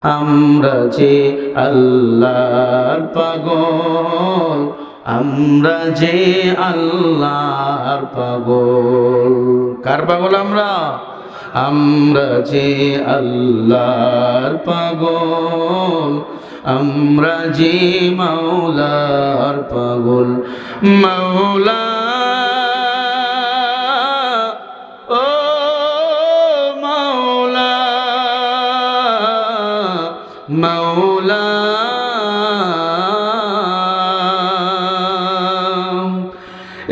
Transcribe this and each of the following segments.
আমরা যে আল্লাহর পাগল, আমরা যে আল্লাহর পাগল। কার পাগল আমরা? আমরা যে আল্লাহর পাগল, আমরা যে মাওলার পাগল। মাওলা ও মাওলা, মাওলা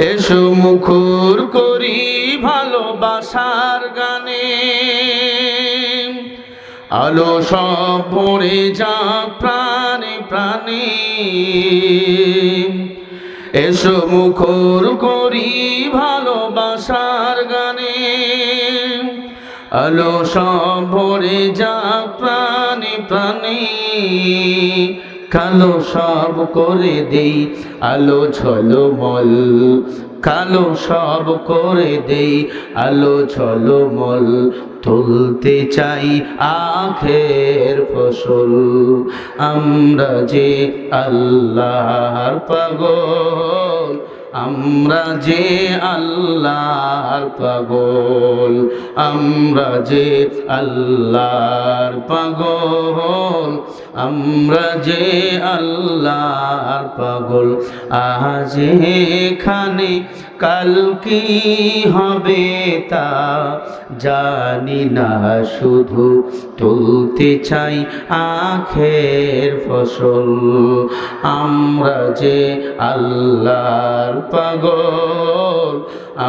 এসো মুখর করি ভালোবাসার গানে, আলো সব ভরে যা প্রাণে প্রাণে। এসো মুখর করি ভালোবাসার গানে, আলো সব ভরে যা প্রাণে প্রাণে। কালো সব করে দেই আলো ঝলমল, কালো সব করে দেই আলো ঝলমল। তুলতে চাই আখের ফসল, আমরা যে আল্লাহর পাগল, আমরা যে আল্লাহর পাগল। আমরা যে আল্লাহর পাগল, আমরা যে আল্লাহর পাগল। আজ এখানে কাল কি হবে তা জানি না, শুধু তুলতে চাই আখের ফসল। আমরা যে আল্লাহর পাগল,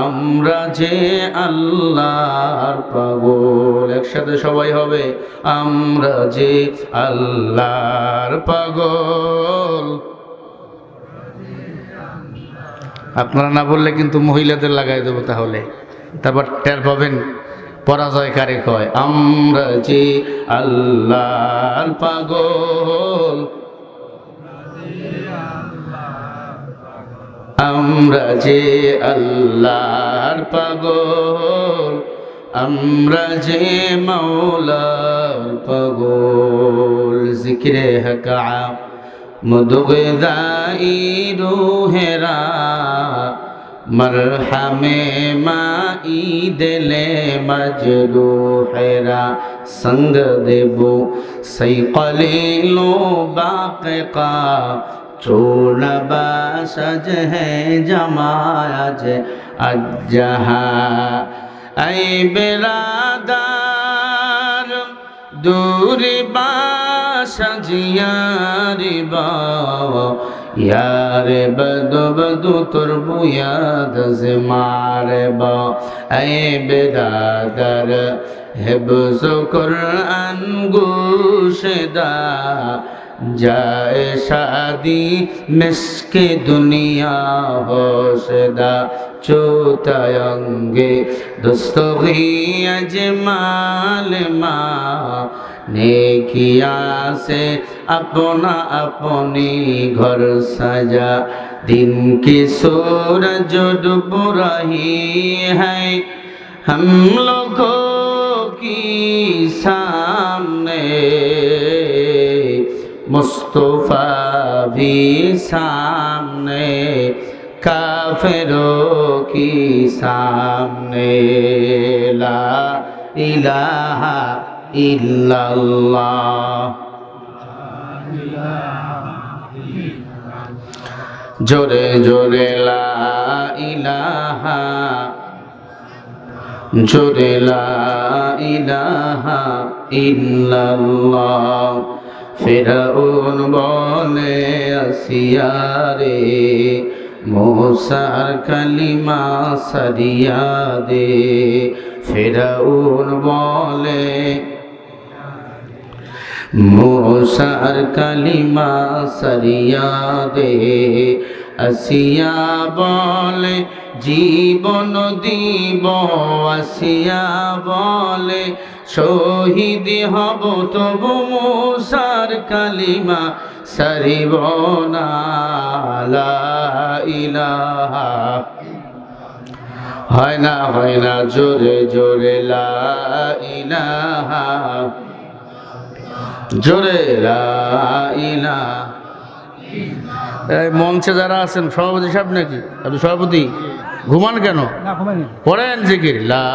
আমরা যে আল্লাহর পাগল। একসাথে সবাই হবে, আমরা যে আল্লাহর পাগল। আপনারা না বললে কিন্তু মহিলাদের লাগাই দেবো, তাহলে তারপর টের পাবেন পরাজয় কারে কয়। আমরা যে আল্লাহর পাগল, আমরা যে আল্লাহর পাগল, আমরা যে মাওলার পাগল। জিক্রে হকা মুদগদাই রুহেরা, মরহমে মাই দিলে মজরুহেরা। সঙ্গ দেবো সই কলিলো বাকা, চোলবা সজ है जमाज अजहा। ऐ बिरादार दूर बासजियारी बा, यार बदो बदो तुर बुयाद से मारे बा। ऐ बिरादार हिब्ज़ कुरान गोशदा, जाए शादी मिस्के दुनिया होशदा। चोतयंगे दोस्तों अजमाल मा, नेकिया से अपना अपनी घर सजा। दिन की सूरज डूब रही है हम लोगों की सामने, मुस्तफा भी सामने, काफिरों की सामने। ला इलाहा इल्लल्लाह, जोरे जोरे ला इलाहा, जोरे ला इलाहा इल्लल्लाह। ফিরআউন বলে আসিয়া রে, মুসার কালিমা সারিয়া দে। ফিরআউন বলে মুসার কালিমা সারিয়া দে। আসিয়া বলে জীবন দিব, আসিয়া বলে শহীদ হব তবু মুসার কালিমা সারিব না। লা ইলাহা হয় না জোরে জোরে লা ইলাহা জোরে লা ইলাহা। এই মঞ্চে যারা আছেন সভাপতি সাহেব নাকি? আপনি সভাপতি? ঘুমান কেন? পড়েন জিকির লা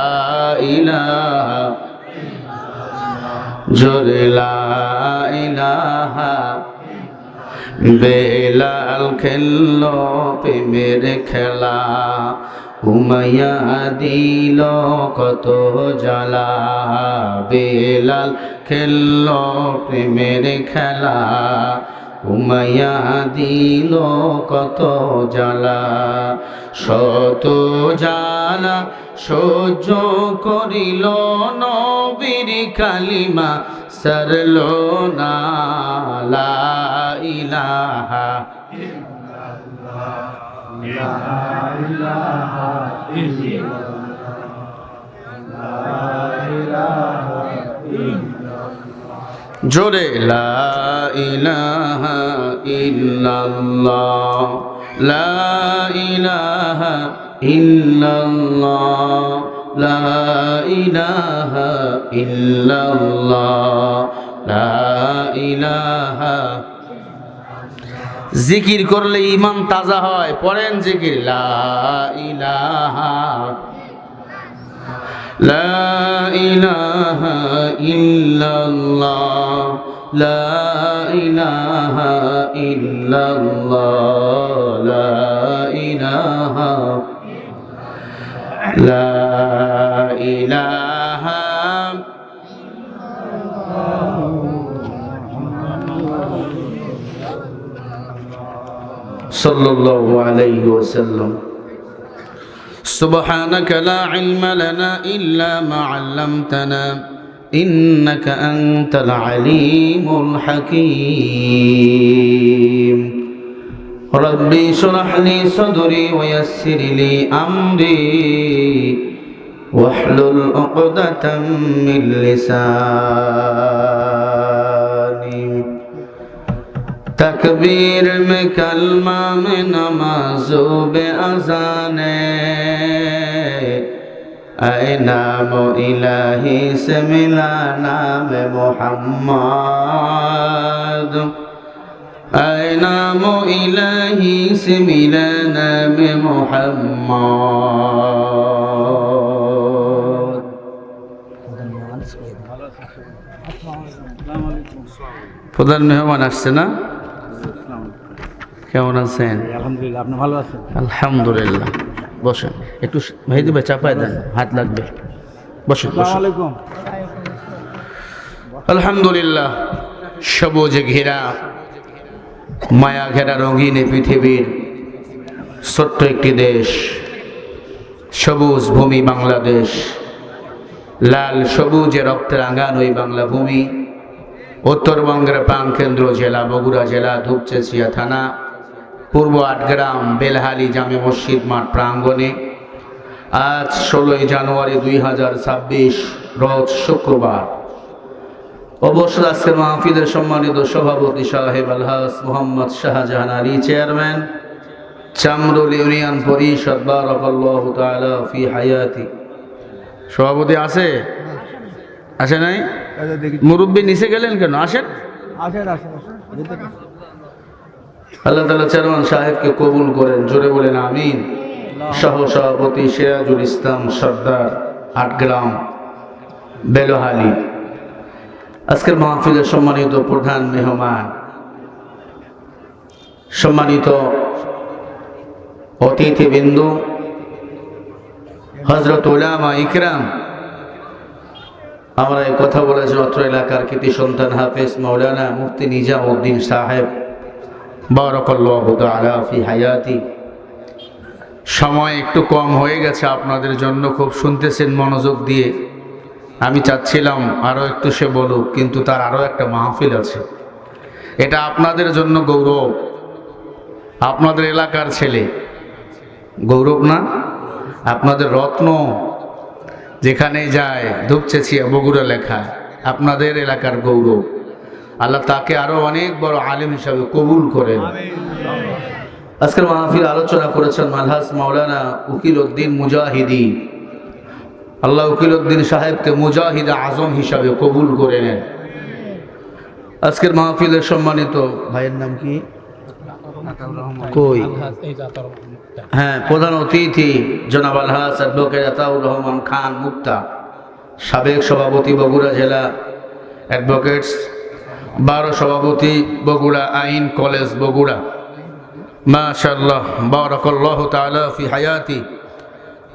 ইলাহা, জোরে লা ইলাহা। বেলাল খেললো প্রেমের খেলা, ঘুমাইয়া দিল কত জ্বালা। বেলাল খেললো প্রেমের খেলা, ঘুমাইয়া দিল কত জ্বালা। শত জ্বালা সহ্য করিল, নবীর কালিমা সারল না। লা ইলাহা জোরে লা ইলাহা ইল্লাল্লাহ, লা ইলাহা ইল্লাল্লাহ, লা ইলাহা ইল্লাল্লাহ, লা ইলাহা। জিকির করলে ঈমান তাজা হয়। পড়েন জিকির লা ইলাহা, লা ইলাহা ইল্লাল্লাহ, লা ইলাহা ইল্লাল্লাহ, লা ইলাহা, লা ইলাহা। সাল্লাল্লাহু আলাইহি ওয়াসাল্লাম। سبحانك لا علم لنا إلا ما علمتنا إنك أنت العليم الحكيم ربي اشرح لي صدري ويسر لي أمري واحلل عقدة من لساني تکبیر میں کلمہ میں نمازوں بے اذانے اے نام الہی سے ملا نام محمد اے نام الہی سے ملا نام محمد প্রধান মেহমান আসছে না? কেমন আছেন? আলহামদুলিল্লাহ, আপনি ভালো আছেন? আলহামদুলিল্লাহ। বসেন, একটু মেহেদি ভাই চাপায় দেন, হাত লাগবে। বসেন আসসালামু বসেন। আলাইকুম। আলহামদুলিল্লাহ, সবুজে ঘেরা মায়া ঘেরা রঙিন এই পৃথিবীর ছোট্ট একটি দেশ, সবুজ ভূমি বাংলাদেশ। লাল সবুজে রক্তে রাঙানো এই বাংলা ভূমি উত্তরবঙ্গের প্রাণকেন্দ্র জেলা বগুড়া জেলা ধূপচেচিয়া থানা পূর্ব আটগ্রাম বেলহালি জামে মসজিদ মাঠ প্রাঙ্গণে আজ 16 জানুয়ারি 2026 রোজ শুক্রবার। অবশ্য আজকের মাহফিলের সম্মানিত সভাপতি সাহেব আলহাজ মোহাম্মদ শাহজাহান আলী, চেয়ারম্যান চামরুল ইউনিয়ন পরিষদ, বারাকাল্লাহু তাআলা ফি হায়াতি। সভাপতি আছে? আসে নাই? মুরব্বী নিচে গেলেন কেন? আসেন। আল্লাহ তাআলা চেয়ারম্যান সাহেবকে কবুল করেন, জোরে বলেন আমিন। সহ সভাপতি সিরাজুল ইসলাম সর্দার, আটগ্রাম বেলহালি। আজকের মাহফিলের সম্মানিত প্রধান মেহমান, সম্মানিত অতিথিবৃন্দ, হযরত উলামা ইকরাম, আমরা এই কথা বলেছি অত্র এলাকার কৃতি সন্তান হাফেজ মাওলানা মুফতি নিজামউদ্দিন সাহেব, বারাকাল্লাহু তাআলা ফি হায়াতি। সময় একটু কম হয়ে গেছে আপনাদের জন্য, খুব শুনতেছেন মনোযোগ দিয়ে। আমি চাচ্ছিলাম আরও একটু সে বলুক, কিন্তু তার আরও একটা মাহফিল আছে। এটা আপনাদের জন্য গৌরব, আপনাদের এলাকার ছেলে, গৌরব না? আপনাদের রত্ন, যেখানে যায় ধূপচেচিয়া বগুড়া লেখা, আপনাদের এলাকার গৌরব। আল্লাহ তাকে আরো অনেক বড় আলেম হিসাবে কবুল করেন। আজকের মাহফিল আলোচনা করেছেন আলহাজ মাওলানা উকিল উদ্দিন মুজাহিদি। আল্লাহ উকিল উদ্দিন সাহেবকে মুজাহিদ আজম হিসাবে কবুল করে নেন। আজকের মাহফিলের সম্মানিত ভাইয়ের নাম কি কই? হ্যাঁ, প্রধান অতিথি জনাব আলহাজ অ্যাডভোকেট আতাউর রহমান খান মুক্তা, সাবেক সভাপতি বগুড়া জেলা অ্যাডভোকেটস 12 সভাপতি বগুড়া আইন কলেজ বগুড়া। মাশাআল্লাহ, বারাকাল্লাহু তাআলা ফি হায়াতি।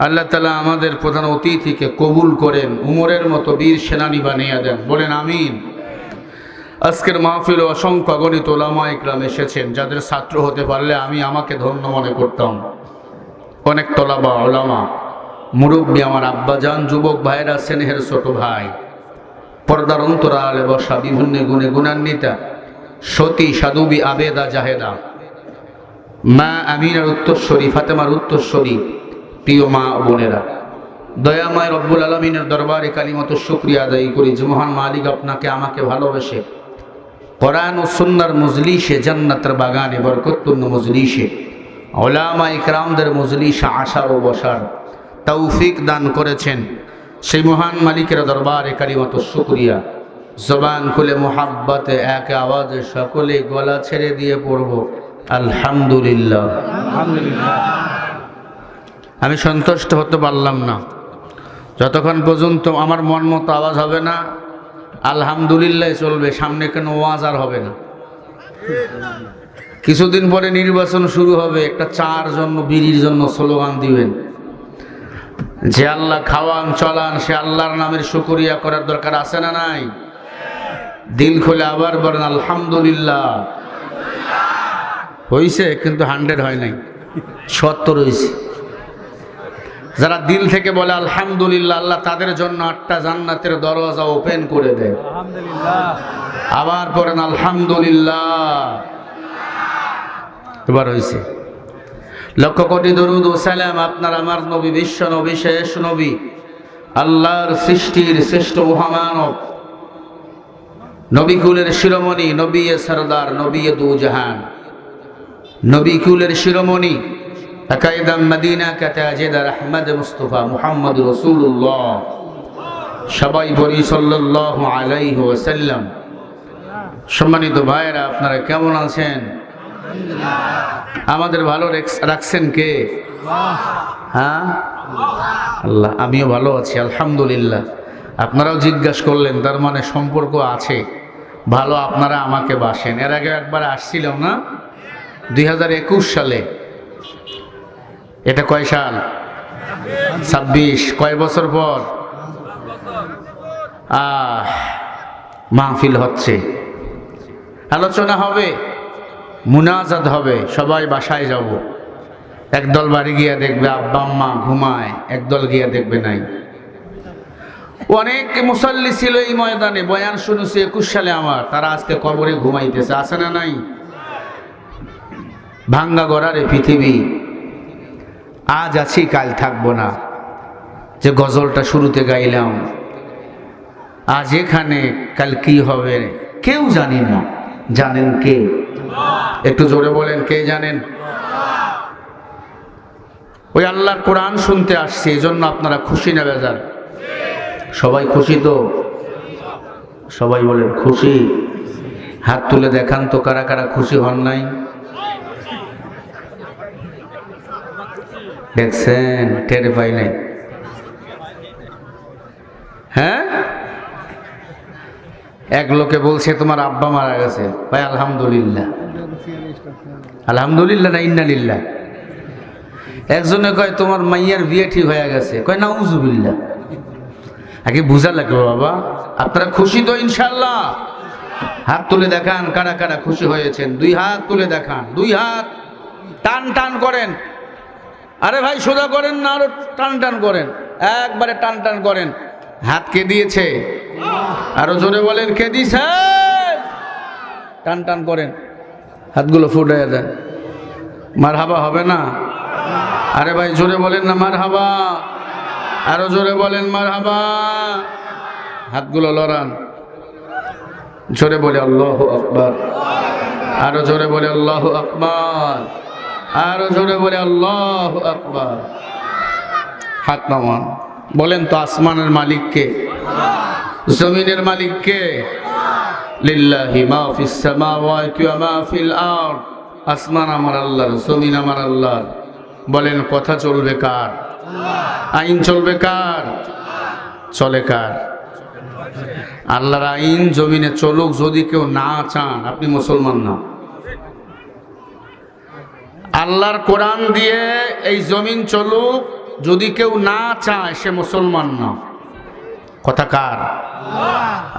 আল্লাহ তাআলা আমাদের প্রধান অতিথিকে কবুল করেন, উমরের মতো বীর সেনানী বানিয়ে দেন, বলেন আমিন। আজকের মাহফিলে অসংখ্য গণিত ওলামা ইকরাম এসেছেন, যাদের ছাত্র হতে পারলে আমি আমাকে ধন্য মনে করতাম। অনেক তলাবা ওলামা মুরব্বী, আমার আব্বাজান, যুবক ভাইয়েরা, স্নেহের ছোট ভাই, পর্দার অন্তরালে বসা, বিভিন্ন গুণে গুণান্বিতা সতী সাধুবী আবেদা জাহেদা, মা আমিনার উত্তরস্বরী, ফাতেমার উত্তরস্বরী, প্রিয় মা বোনেরা, দয়াময় রব্বুল আলমিনের দরবারে কালিমত শুকরিয়া আদায় করি যে মহান মালিক আপনাকে আমাকে ভালোবেসে কোরআন ও সুন্নাহর মজলিসে, জান্নাতের বাগানে, বরকতপূর্ণ মজলিসে, উলামা ইকরামদের মজলিসে আসার ও বসার তৌফিক দান করেছেন। সেই মহান মালিকের দরবারে কালিমত শুকরিয়া। জবান খুলে মোহাব্বতে এক আওয়াজে সকলে গলা ছেড়ে দিয়ে পড়ব আলহামদুলিল্লাহ। আমি সন্তুষ্ট হতে পারলাম না যতক্ষণ পর্যন্ত আমার মন মতো আওয়াজ হবে না। আলহামদুলিল্লাহ চলবে, সামনে কেন ওয়াজ আর হবে না। কিছুদিন পরে নির্বাচন শুরু হবে, একটা চার জন্য বিড়ির জন্য স্লোগান দিবেন। যে আল্লাহ খাওয়ান চলান সে আল্লাহর নামের শুকরিয়া করার দরকার আছে না নাই? দিল খুলে আবার বলেন আলহামদুলিল্লাহ। হয়েছে, কিন্তু 100 হয় নাই, 70 হয়েছে। যারা দিল থেকে বলে আলহামদুলিল্লাহ, আল্লাহ তাদের জন্য 8টা জান্নাতের দরজা ওপেন করে দেয়। আবার পড়েন আলহামদুলিল্লাহ। এবার হয়েছে। লক্ষ কোটি দরুদ ও সালাম আপনার আমার নবী, বিশ্ব নবী, শেষ নবী, আল্লাহর সৃষ্টির শ্রেষ্ঠ মহামানব, নবী কুলের শিরোমণি, নবী সরদার, নবী দু জাহান, নবী কুলের শিরোমণি, আকাইদাম মদিনা কাতাজেদার আহমদ মুস্তফা মুহাম্মদ রাসূলুল্লাহ, সবাই বলি সাল্লাল্লাহু আলাইহি ওয়াসাল্লাম। সম্মানিত ভাইরা, আপনারা কেমন আছেন? আমাদের ভালো রাখছেন কে? হ্যাঁ, আল্লাহ। আমিও ভালো আছি আলহামদুলিল্লাহ। আপনারাও জিজ্ঞাসা করলেন, তার মানে সম্পর্ক আছে ভালো, আপনারা আমাকে বাসেন। এর আগে একবার আসছিলাম না, 2021 সালে। এটা কয় সাল? 26। কয় বছর পর? মাহফিল হচ্ছে, আলোচনা হবে, মুনাজাত হবে, সবাই বাসায় যাব। একদল বাড়ি গিয়া দেখবে আব্বা আম্মা ঘুমায়, একদল গিয়া দেখবে নাই। অনেক মুসল্লি ছিল এই ময়দানে, বয়ান শুনেছি 21 সালে আমার, তারা আজকে কবরে ঘুমাইতেছে, আছে না নাই? ভাঙ্গা গড়ারে পৃথিবী, আজ আছি কাল থাকবো না। যে গজলটা শুরুতে গাইলাম, আজ এখানে কাল কি হবে কেউ জানি না, জানেন কে? একটু জোরে বলেন, কে জানেন? ওই আল্লাহর কোরআন শুনতে আসছে, এই জন্য আপনারা খুশি না বেজার? সবাই খুশি তো? সবাই বলেন খুশি। হাত তুলে দেখান তো কারা কারা খুশি হন নাই। দেখছেন, টেরে পাই নাই। হ্যাঁ, এক লোকে বলছে তোমার আব্বা মারা গেছে, ভাই আলহামদুলিল্লাহ। আলহামদুলিল্লাহ না ইন্নালিল্লাহ? একজনে কয় তোমার মাইয়ার বিয়ে ঠিক হয়ে গেছে, কয় নাউজুবিল্লাহ। আগে বুঝা লাগবে বাবা, আপনারা খুশি তো ইনশাআল্লাহ? হাত তুলে দেখান কারা কারা খুশি হয়েছেন, 2 হাত তুলে দেখান, 2 হাত টান টান করেন। আরে ভাই সোজা করেন না, আরো টান টান করেন, একবারে টান টান করেন। হাত কে দিয়েছে? আরো জোরে বলেন, কে দিয়েছে? টান টান করেন, হাতগুলো ফুটাইয়া দেন। মারহাবা হবে না? আরে ভাই জোরে বলেন না মারহাবা, আরো জোরে বলেন মারহাবা। হাতগুলো লড়ান, জোরে বলে আল্লাহু আকবার, আরো জোরে বলে আল্লাহু আকবার, আরো জোরে বলে আল্লাহু আকবার। হাত নামান, বলেন তো আসমানের মালিক কে? জমিনের মালিক কে? লিল্লাহি মা ফিস সামাওয়াতি ওয়া মা ফিল আরদ, আসমান আমার আল্লাহর, জমিন আমার আল্লাহর। বলেন কথা চলবে কার? আইন চলবে কার? চলে কার? আল্লাহর আইন জমিনে চলুক যদি কেউ না চান, আপনি মুসলমান না। আল্লাহর কোরআন দিয়ে এই জমিন চলুক যদি কেউ না চায়, সে মুসলমান না। কথা কার?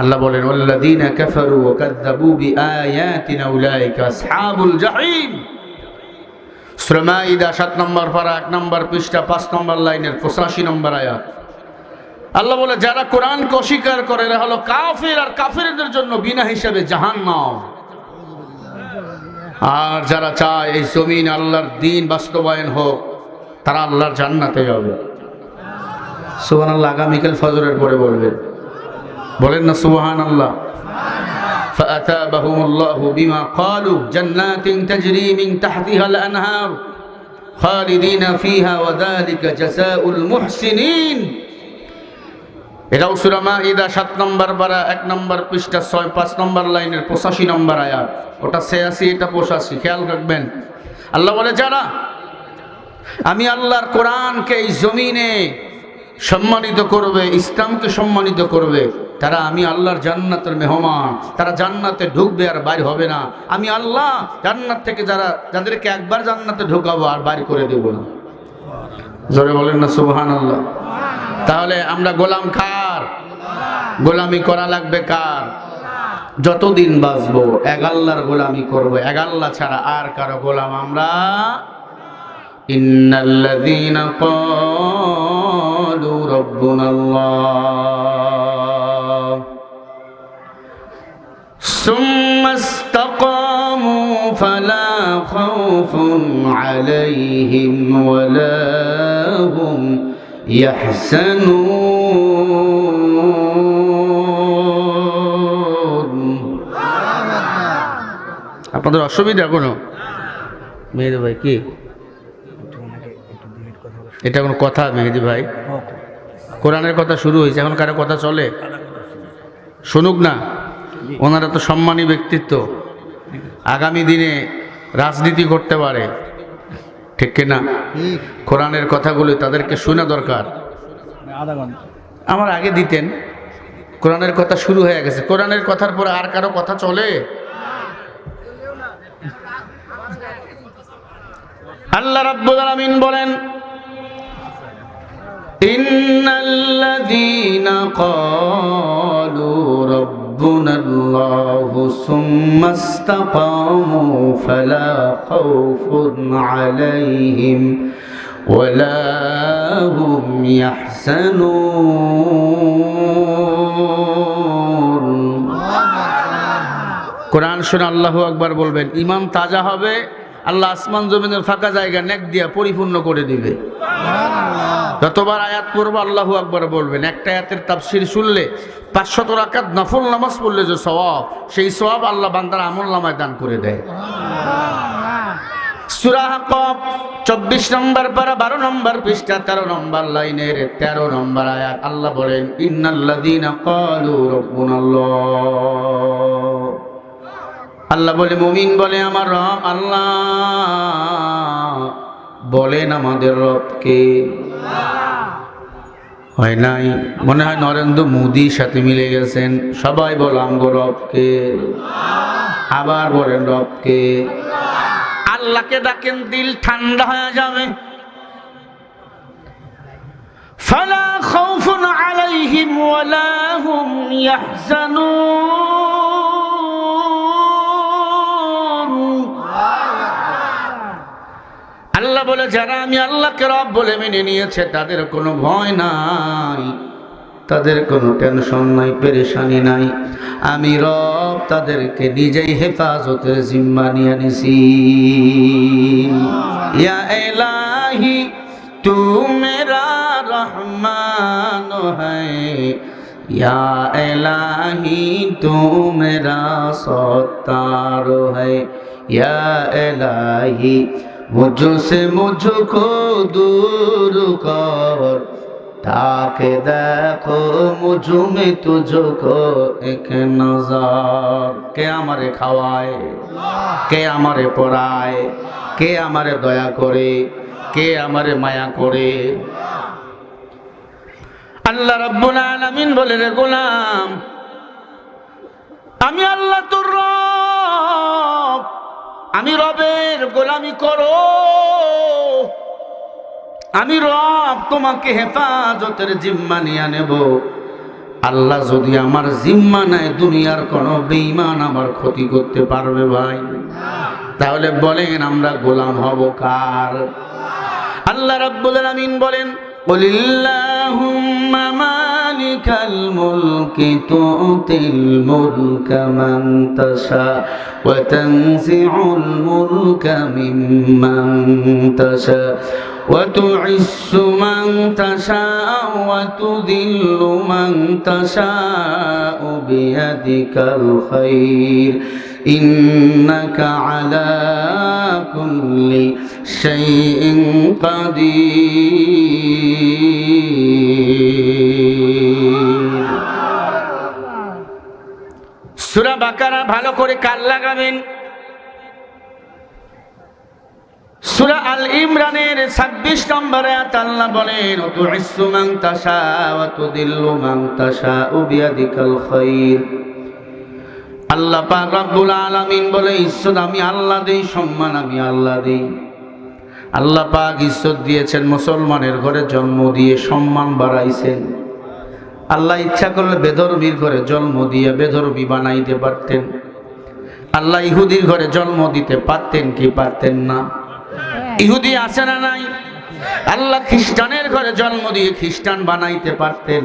আল্লাহ বলেন ওয়াল্লাযীনা কাফারু ওয়া কাযযাবু বিআয়াতিনা উলাইকা আসহাবুল জাহিম। সূরা মাইদা 7 নম্বর পারা 1 নম্বর পৃষ্ঠা 5 নম্বর লাইনের 85 নম্বর আয়াত। আল্লাহ বলে যারা কোরআনকে অস্বীকার করে এরা হলো কাফির, আর কাফিরদের জন্য বিনা হিসাবে জাহান্নাম। আর যারা চায় এই জমিন আল্লাহর দ্বীন বাস্তবায়ন হোক, তারা আল্লাহর জান্নাতে যাবে। সুবহানাল্লাহ। আগামীকাল ফজরের পরে বলবেন, বলেন না সুবহানাল্লাহ। ফাআতাবাহুমুল্লাহু বিমা ক্বালু জান্নাতিন তাজরি মিন তাহতিহাল আনহার খালিদিনা ফিহা ওয়া যালিকা জাযাউল মুহসিনিন। এটাও সূরা মাইদা 7 নম্বর পারা 1 নম্বর পৃষ্ঠা 5 নম্বর লাইনের 85 নম্বর আয়াত। ওটা 86, এটা 85, খেয়াল রাখবেন। আল্লাহ বলে যারা আমি আল্লাহর কোরআনকে এই জমিনে সম্মানিত করবে, ইসলামকে সম্মানিত করবে, তারা আমি আল্লাহর জান্নাতের মেহমান। তারা জান্নাতে ঢুকবে আর বাইর হবে না। আমি আল্লাহ জান্নাত থেকে যাদেরকে একবার জান্নাতে ঢোকাবো আর বাইর করে দেব না। জোরে বলেন না সুবহানাল্লাহ। তাহলে আমরা গোলাম কার? গোলামি করা লাগবে কার? যতদিন বাঁচবো এক আল্লাহর গোলামি করবো, এক আল্লাহ ছাড়া আর কারো গোলাম আমরা। ইন্নাল্লাযীনা ক্বালু রাব্বুনাল্লাহ সুম্মা ইসতাকামু ফালা খাউফুন আলাইহিম ওয়ালা হুম ইয়াহসানুন। আপনাদের অসুবিধা কোনো? মেহেদি ভাই কি এটা কোনো কথা? মেহেদি ভাই কোরআনের কথা শুরু হয়েছে, এখন কারো কথা চলে? শুনুক না, ওনারা তো সম্মানী ব্যক্তিত্ব, আগামী দিনে রাজনীতি করতে পারে, ঠিক কিনা? কোরআনের কথাগুলো তাদেরকে শোনা দরকার। আমার আগে দিতেন, কোরআনের কথা শুরু হয়ে গেছে। কোরআনের কথার পরে আর কারো কথা চলে? আল্লাহ রাব্বুল আলামিন বলেন ইন্নাল্লাযীনা ক্বালু রাব্বুনাল্লাহু সুম্মা ইসতাকামু ফালা খাউফুন আলাইহিম ওয়ালা হুম ইয়াহসানুন। কোরআন শুনে আল্লাহু আকবার বলবেন, ঈমান তাজা হবে। আল্লাহ আসমান জমিনের ফাঁকা জায়গা নেক দিয়া পরিপূর্ণ করে দিবে। যতবার আয়াত পড়বো আল্লাহু আকবার বলবেন। একটা আয়াতের তাফসীর শুনলে 500 রাকাত নফল নামাজ পড়লে যে সওয়াব, সেই সওয়াব আল্লাহ বান্দার আমলনামায় দান করে দেয়। সূরা হাক্কাব 24 নম্বর পারা 12 নম্বর পৃষ্ঠা 13 নম্বর লাইনের 13 নম্বর আয়াত। আল্লাহ বলেন ইন্নাল্লাযীনা ক্বালু রাব্বুনাল্লাহ। আল্লাহ বলে, মুমিন বলে আমার রব আল্লাহ। বলেন আমাদের রবকে। হয় নাই, মনে হয় নরেন্দ্র মোদির সাথে মিলে গেছেন। সবাই বল আমগো রবকে। আবার বলেন রবকে। আল্লাহকে ডাকেন, দিল ঠান্ডা হয়ে যাবে। ফালা খাউফুন আলাইহিম ওয়ালা হুম ইয়াহজানুন। আল্লাহ বলে যারা আমি আল্লাহকে রব বলে মেনে নিয়েছে তাদের কোনো ভয় নাই, তাদের কোনো টেনশন নাই, পেরেশানি নাই। আমি রব তাদেরকে নিজেই হেফাজতের জিম্মা নিয়ে নিছি। ইয়া ইলাহি তু মেরা রহমান হ্যায়, ইয়া ইলাহি তু মেরা সত্তার হ্যায়, ইয়া ইলাহি मुझसे मुझको दूर कर, ताके देखो मुझ में तुझको एक नजर। के आमारे खावाए, के आमारे पराए, के आमारे दया करे, के आमारे माया करे। আল্লাহ রাব্বুল আলামিন বলে, রে গোলাম, আমি আল্লাহ তোর রব, আমি রবের গোলামি করো, আমি রব তোমাকে হেফাজতের জিম্মা নিয়ে নেব। আল্লাহ যদি আমার জিম্মা নেয়, দুনিয়ার কোনো বেঈমান আমার ক্ষতি করতে পারবে ভাই? তাহলে বলেন আমরা গোলাম হব কার? আল্লাহ রাব্বুল আলামিন বলেন, কুলিল্লাহুম্মা মালিকাল মুলকি তুতিল মুলকা মান তাশা ওয়া তানজিউল মুলকা মিম্মান তাশা ওয়া তুইজ্জু মান তাশা ওয়া তুযিল্লু মান তাশা বিয়াদিকাল খায়র ইন্নাকা আলা কুল্লি শাইইন কাদির। সূরা বাকারা ভালো করে কান লাগাবেন। সূরা আল ইমরানের 26 নম্বর আয়াত আল্লাহ বলেন, তুইজ্জু মান তাশা ওয়া তুযিল্লু মান তাশা বিয়াদিকাল খায়র। আল্লাহ পাক রব্বুল আলামিন বলে, ইজ্জত আমি আল্লাহ দেই, সম্মান আমি আল্লাহ দেই। আল্লাহ পাক ইজ্জত দিয়েছেন, মুসলমানের ঘরে জন্ম দিয়ে সম্মান বাড়াইছেন। আল্লাহ ইচ্ছা করলে বেধর্মীর ঘরে জন্ম দিয়ে বেধর্মী বানাইতে পারতেন। আল্লাহ ইহুদির ঘরে জন্ম দিতে পারতেন কি পারতেন না? ইহুদি আছে না নাই? আল্লাহ খ্রিস্টানের ঘরে জন্ম দিয়ে খ্রিস্টান বানাইতে পারতেন।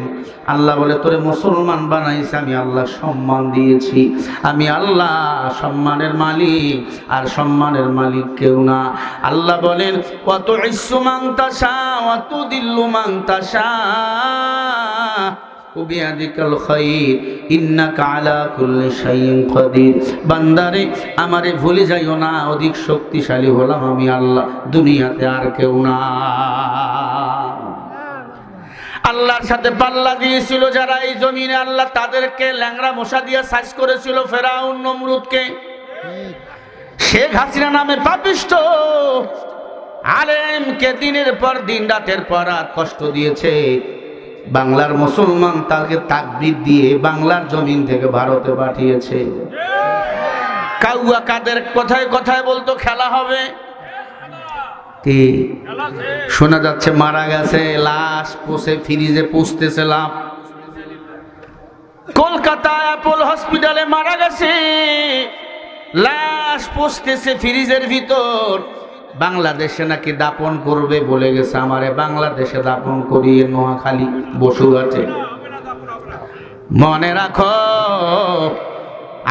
আল্লাহ বলে, তোরে মুসলমান বানাইছে, আমি আল্লাহ সম্মান দিয়েছি। আমি আল্লাহ সম্মানের মালিক, আর সম্মানের মালিক কেউ না। আল্লাহ বলেন, ওয়া তুইজ্জু মান তাশা ওয়া তুযিল্লু মান তাশা বিয়াদিকাল খায়র ইন্নাকা আলা কুল্লি শাইইন কাদির। বান্দারে আমারে ভুলে যাইও না, অধিক শক্তিশালী হলাম আমি আল্লাহ, দুনিয়াতে আর কেউ না। আল্লাহর সাথে পাল্লা দিয়েছিল যারা এই জমিনে, আল্লাহ তাদেরকে ল্যাংড়া মশা দিয়ে সাইজ করেছিল। ফেরাউন নমরুদকে, শেখ হাসিনা নামে পাপিষ্ঠ আলেমকে দিনের পর দিন, রাতের পর রাত কষ্ট দিয়েছে। বাংলার মুসলমান তাকে তাকবীর দিয়ে বাংলার জমিন থেকে ভারতে পাঠিয়েছে। কাউয়া কাদের কথায় কথায় বলতো খেলা হবে, কি শোনা যাচ্ছে মারা গেছে, লাশ পচে ফ্রিজে পুষতেছিলাম। কলকাতায় অ্যাপল হসপিটালে মারা গেছে, লাশ পচতেছে ফ্রিজের ভিতর। বাংলাদেশে নাকি দাপন করবে বলে গেছে, আমারে বাংলাদেশে দাপন করিয়ে নোয়াখালী বসুঘাটে। মনে রাখো,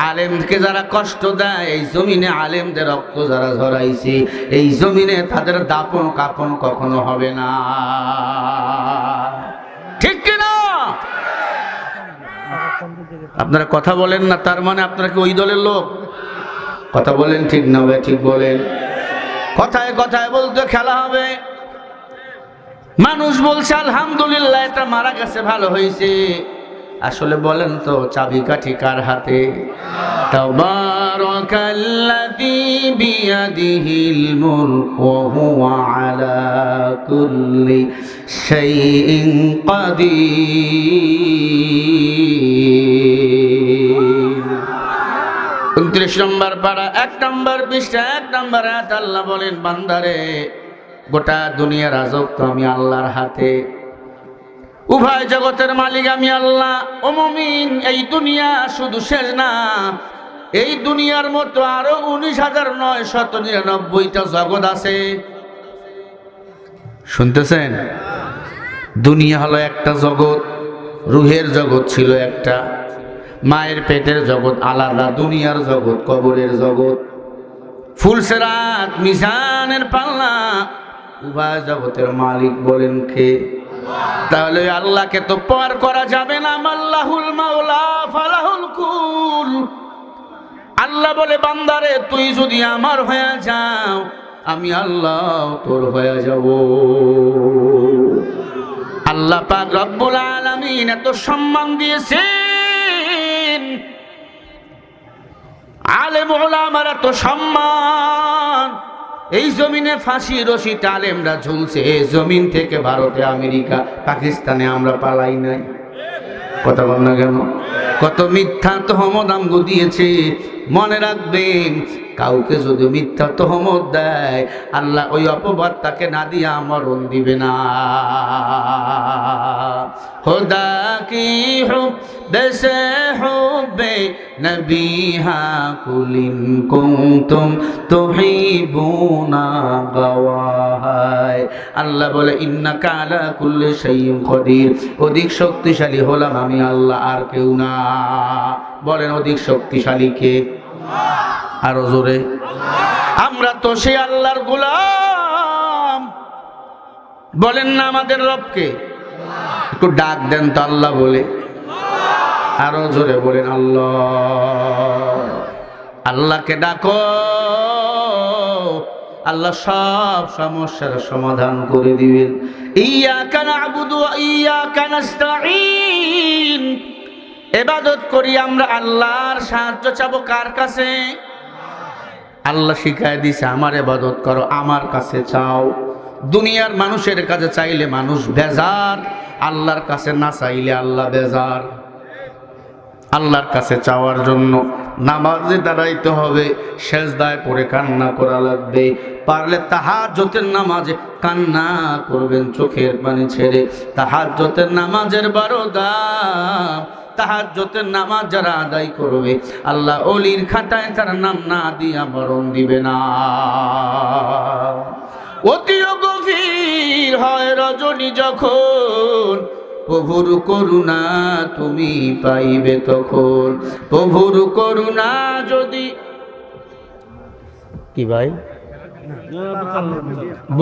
আলেমকে যারা কষ্ট দেয়, এই জমিনে আলেমদের রক্ত যারা ঝরাইছে, এই জমিনে তাদের দাপন কাপন কখনো হবে না। ঠিক কিনা? আপনারা কথা বলেন না, তার মানে আপনারা কি ওই দলের লোক? কথা বলেন, ঠিক না ভাই? ঠিক বলেন। কথায় কথায় বলতে খেলা হবে। মানুষ বলছে আলহামদুলিল্লাহ এটা মারা গেছে, ভালো হয়েছে। আসলে বলেন তো, চাবিকাঠি কার হাতে? তাবারাকাল্লাযী বিয়াদিহিল মুলকু ওয়া হুয়া আলা কুল্লি শাইইন কাদির। 29 নম্বর পারা 1 নম্বর পৃষ্ঠা 1 নম্বর আয়াত আল্লাহ বলেন, বান্দারে গোটা দুনিয়ার রাজত্ব তো আমি আল্লাহর হাতে, উভয় জগতের মালিক আমি আল্লাহ। ও মুমিন, এই দুনিয়া শুধু শেষ না, এই দুনিয়ার মতো আরো 19,999টা জগৎ আছে। শুনতেছেন? দুনিয়া হলো একটা জগৎ, রুহের জগৎ ছিল একটা, মায়ের পেটের জগৎ আলাদা, দুনিয়ার জগৎ কবরের জগৎ। ফুলসেরাত মিজানের পাল্লা, উভয় জগতের মালিক বলেন কে? তাহলে আল্লাহকে তো পার করা যাবে না। আল্লাহুল মাওলা ফালাহুল কুল। আল্লাহ বলে, বান্দারে তুই যদি আমার হয়ে যাও, আমি আল্লাহ তোর হয়ে যাব। আল্লাহ পাক রব্বুল আলামিন এত সম্মান দিয়েছেন, আলেম ওলামার এত সম্মান। এই জমিনে ফাঁসি রশিতে আলেমরা ঝুলছে, এই জমিন থেকে ভারতে, আমেরিকা, পাকিস্তানে আমরা পালাই নাই। কথা বল না কেন? কত মিথ্যা তহমত আমগো দিয়েছে। মনে রাখবেন, কাউকে যদি মিথ্যা তহমত দেয়, আল্লাহ ওই অপবাদ তাকে না দিয়া মরণ দিবে না। খোদা কি হুব্বে সে হুব্বে নবী হাকুলিন কুনতুম তুহিবুনা গাওয়াহায়। আল্লাহ বলে ইন্নাকা আলা কুল্লি শাইইন কদির, অধিক শক্তিশালী হলাম আমি আল্লাহ, আর কেউ না। বলেন অধিক শক্তিশালী কে? আরো জোরে। আমরা তো সে আল্লাহর গোলাম। বলেন না আমাদের রবকে? একটু ডাক দেন তো আল্লাহ বলে, আরো জোরে বলেন আল্লাহ। আল্লাহকে ডাকো, আল্লাহ সব সমস্যার সমাধান করে দিবেন। ইয়াকা না'বুদু ওয়া ইয়াকা নাস্তাঈন। ইবাদত করি আমরা আল্লাহর, সাহায্য চাবো কার কাছে? আল্লাহ শিখায় দিছে আমার ইবাদত করো, আমার কাছে চাও। দুনিয়ার মানুষের কাছে চাইলে মানুষ বেজার, আল্লাহর কাছে না চাইলে আল্লাহ বেজার। আল্লাহর কাছে চাওয়ার জন্য নামাজে দাঁড়াইতে হবে, সেজদায় পড়ে কান্না করা লাগবে। পারলে তাহাজ্জুদের নামাজে কান্না করবেন চোখের পানি ছেড়ে। তাহাজ্জুদের নামাজের বড় দাম। তাহাজ্জুদের নামাজ যারা আদায় করবে, আল্লাহ ওলির খাতায় তার নাম না দিয়া মরণ দিবে না। অতিও গভীর হয় রজনী যখন, প্রভুর করুণা তুমি পাইবে তখন। প্রভুর করুণা যদি, কি ভাই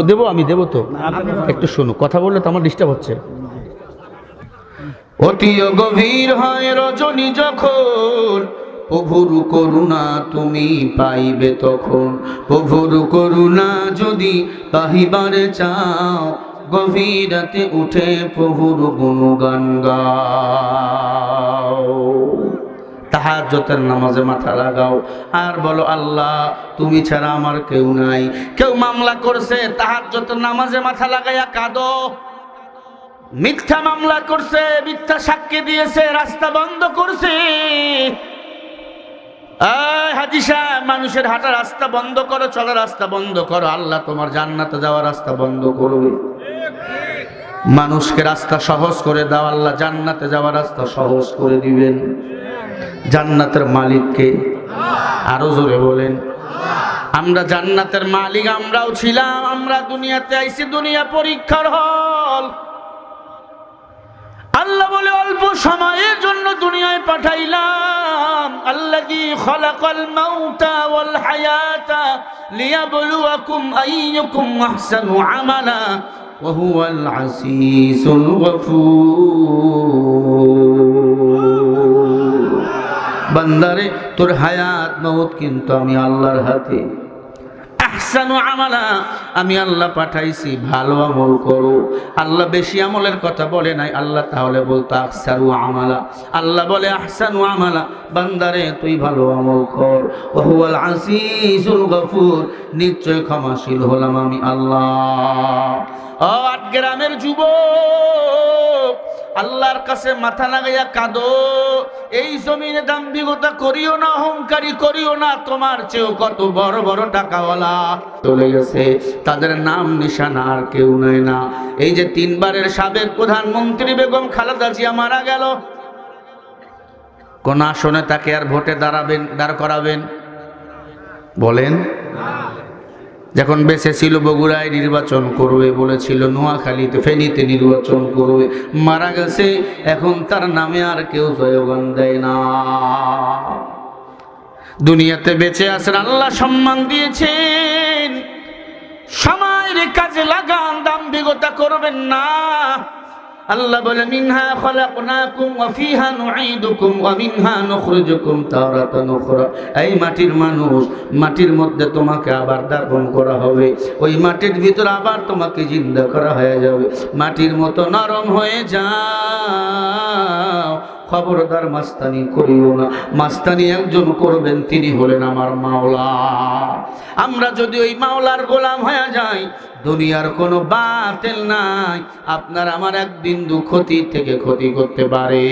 দেবো? আমি দেবো তো, একটু শুনো, কথা বললে তো আমার ডিস্টার্ব হচ্ছে। অতিও গভীর হয় রজনী যখন, প্রভুর করুণা তুমি পাইবে তখন। প্রভুর করুণা যদি পাহিবারে চাও, গভীর রাতে উঠে প্রভুর গুণগান গাও। তাহাজ্জুদের নামাজে মাথা লাগাও আর বলো আল্লাহ তুমি ছাড়া আমার কেউ নাই। কেউ মামলা করছে, তাহাজ্জুদের নামাজে মাথা লাগাইয়া কাঁদো। মিথ্যা মামলা করছে, মিথ্যা সাক্ষী দিয়েছে, রাস্তা বন্ধ করছে। হাজী সাহেব, মানুষের হাঁটা রাস্তা বন্ধ করো, চলার রাস্তা বন্ধ করো, আল্লাহ তোমার জান্নাতে যাওয়ার রাস্তা বন্ধ করবে। মানুষকে রাস্তা সহজ করে দাও, আল্লাহ জান্নাতে যাওয়ার রাস্তা সহজ করে দিবেন। জান্নাতের মালিককে আরো জোরে বলেন। আমরা জান্নাতের মালিক আমরাও ছিলাম। আমরা দুনিয়াতে আইছি, দুনিয়া পরীক্ষার হল। আল্লাহ বলে অল্প সময়ের জন্য দুনিয়ায় পাঠাইলাম। আল্লাযী খালাকাল মাউতা ওয়াল হায়াতা লিয়াবলুয়াকুম আইয়ুকুম আহসানু আমালা ওয়া হুয়াল আসীসুল গফুর। বান্দারে তোর হায়াত মউত কিন্তু আমি আল্লাহর হাতে। আহসানু আমালা, আমি আল্লাহ পাঠাইছি, ভালো আমল করো। আল্লাহ বেশি আমলের কথা বলে নাই, আল্লাহ তাহলে বলতো আহসানু আমালা। আল্লাহ বলে আহসানু আমালা, বান্দারে তুই ভালো আমল কর। ওয়া হুয়াল আসীসুল গফুর, নিশ্চয় ক্ষমাশীল হলাম আমি আল্লাহ। ও আট গ্রামের যুবক, আল্লাহর কাছে মাথা লাগাইয়া কাঁদো। এই জমিনে দাম্ভিকতা করিও না, অহংকারী করিও না। তোমার চেয়েও কত বড় বড় টাকাওয়ালা চলে গেছে, তাদের নাম নিশানা আর কেউ নাই না। এই যে 3 বারের সাবেক প্রধানমন্ত্রী বেগম খালেদা জিয়া মারা গেল, কোন আসনে তাকে আর ভোটে দাঁড় করাবেন? বলেন। যখন বেঁচে ছিল বগুড়ায় নির্বাচন করবে বলেছিল, নোয়াখালীতে, ফেনীতে নির্বাচন করবে। মারা গেছে, এখন তার নামে আর কেউ জয়গান দেয় না। দুনিয়াতে বেঁচে আছেন, আল্লাহ সম্মান দিয়েছেন। সময়ের কাজে লাগান, দাম্ভিকতা করবেন না। আল্লাহ বলে মিনহা খলাকনাকুম ওয়া ফিহা নুঈদুকুম ওয়া মিনহা নুখরিজুকুম তারাতান উখরা। এই মাটির মানুষ, মাটির মধ্যে তোমাকে আবার দাফন করা হবে, ওই মাটির ভিতর আবার তোমাকে জিন্দা করা হয়ে যাবে। মাটির মতো নরম হয়ে যাও, খবরদার মাস্তানি করিও না। মাস্তানি একজন করবেন, তিনি হলেন আমার মাওলা। আমরা যদি ওই মাওলার গোলাম হয়ে যাই, দুনিয়ার কোনো বাতিল নাই আপনার আমার এক বিন্দু ক্ষতি থেকে ক্ষতি করতে পারে।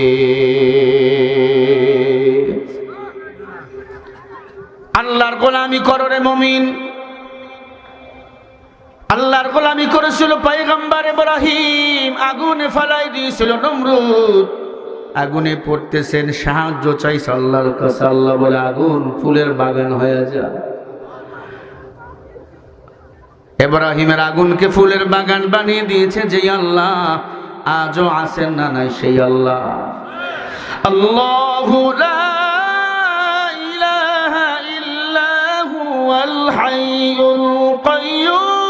আল্লাহর গোলামি করো রে মুমিন। আল্লাহর গোলামি করেছিল পয়গম্বর ইব্রাহিম, আগুনে ফেলাই দিয়েছিল নমরুদ। আগুনে পড়তেছেন, সাহায্য চাইছে আল্লাহর কাছে। আল্লাহ বলে আগুন ফুলের বাগান হয়ে যায়। ইব্রাহিমের আগুনকে ফুলের বাগান বানিয়ে দিয়েছে যেই আল্লাহ, আজও আছেন না নাই সেই আল্লাহ। আল্লাহু লা ইলাহা ইল্লা হুয়াল হাইয়ুল কাইয়্যুম।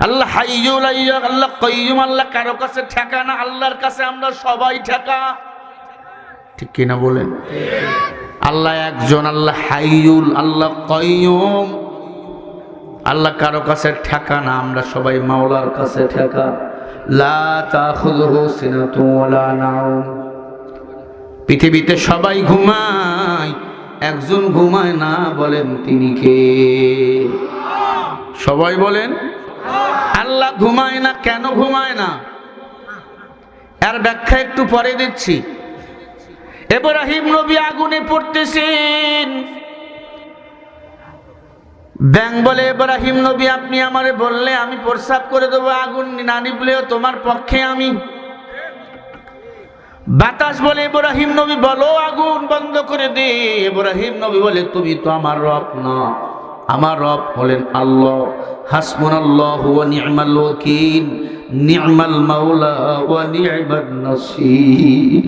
আল্লাহ হাইয়ুল, আল্লাহ কাইয়্যুম। আল্লাহ কারো কাছে ঠেকা না, আল্লাহর কাছে আমরা সবাই ঠেকা। ঠিক কিনা বলেন? আল্লাহ একজন, আল্লাহ হাইয়ুল, আল্লাহ কাইয়্যুম। আল্লাহ কারো কাছে ঠেকা না, আমরা সবাই মাওলার কাছে ঠেকা। লা তাখুযুহু সিনাতুন ওয়ালা নাওম। পৃথিবীতে সবাই ঘুমায়, একজন ঘুমায় না, বলেন তিনি কে? সবাই বলেন আল্লাহ ঘুমায় না। কেন ঘুমায় না এর ব্যাখ্যা একটু পরে দিচ্ছি। ইব্রাহিম নবী আগুনে পড়তেছেন, ব্যাং বলে ইব্রাহিম নবী আপনি আমারে বললে আমি প্রস্রাব করে দেবো, আগুন না নিবলেও তোমার পক্ষে আমি। বাতাস বলে ইব্রাহিম নবী বলো আগুন বন্ধ করে দে। ইব্রাহিম নবী বলে তুমি তো আমার রব না, আমার রব হলেন আল্লাহ। হাসবুনাল্লাহু ওয়া নি'মাল ওয়াকিল, নি'মাল মাওলা ওয়া নি'মান নাসীর।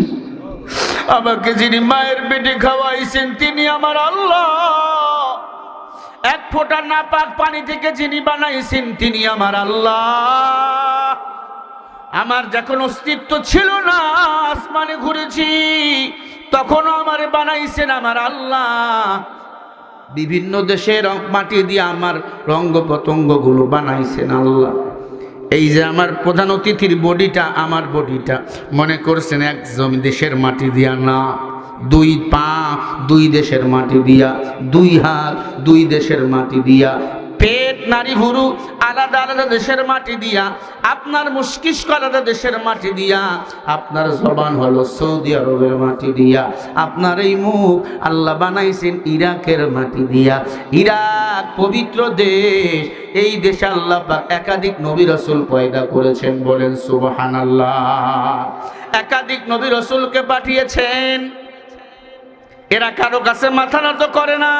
আমাকে যিনি মায়ের পেটে খাওয়াইছেন তিনি আমার আল্লাহ। এক ফোঁটা নাপাক পানি থেকে যিনি বানাইছেন তিনি আমার আল্লাহ। আমার যখন অস্তিত্ব ছিল না, আসমানে ঘুরেছি, তখনও আমারে বানাইছেন আমার আল্লাহ। বিভিন্ন দেশের মাটি দিয়ে আমার রঙ্গ পতঙ্গগুলো বানাইছেন আল্লাহ। এই যে আমার প্রধান অতিথির বডিটা, আমার বডিটা মনে করছেন এক জমি দেশের মাটি দিয়া না, দুই পা দুই দেশের মাটি দিয়া, দুই হাত দুই দেশের মাটি দিয়া, পেট নারী ভুরু আলাদা আলাদা দেশের মাটি দিয়া, আপনার মস্তিষ্ক আলাদা দেশের মাটি দিয়া, আপনার জবান হলো সৌদি আরবের মাটি দিয়া, আপনার এই মুখ আল্লাহ বানাইছেন ইরাকের মাটি দিয়া। ইরাক পবিত্র দেশ, এই দেশে আল্লাহ পাক একাধিক নবী রাসূল পয়দা করেছেন, বলেন সুবহানাল্লাহ। একাধিক নবী রাসূলকে পাঠিয়েছেন, এরা কারো কাছে মাথা নত করে না।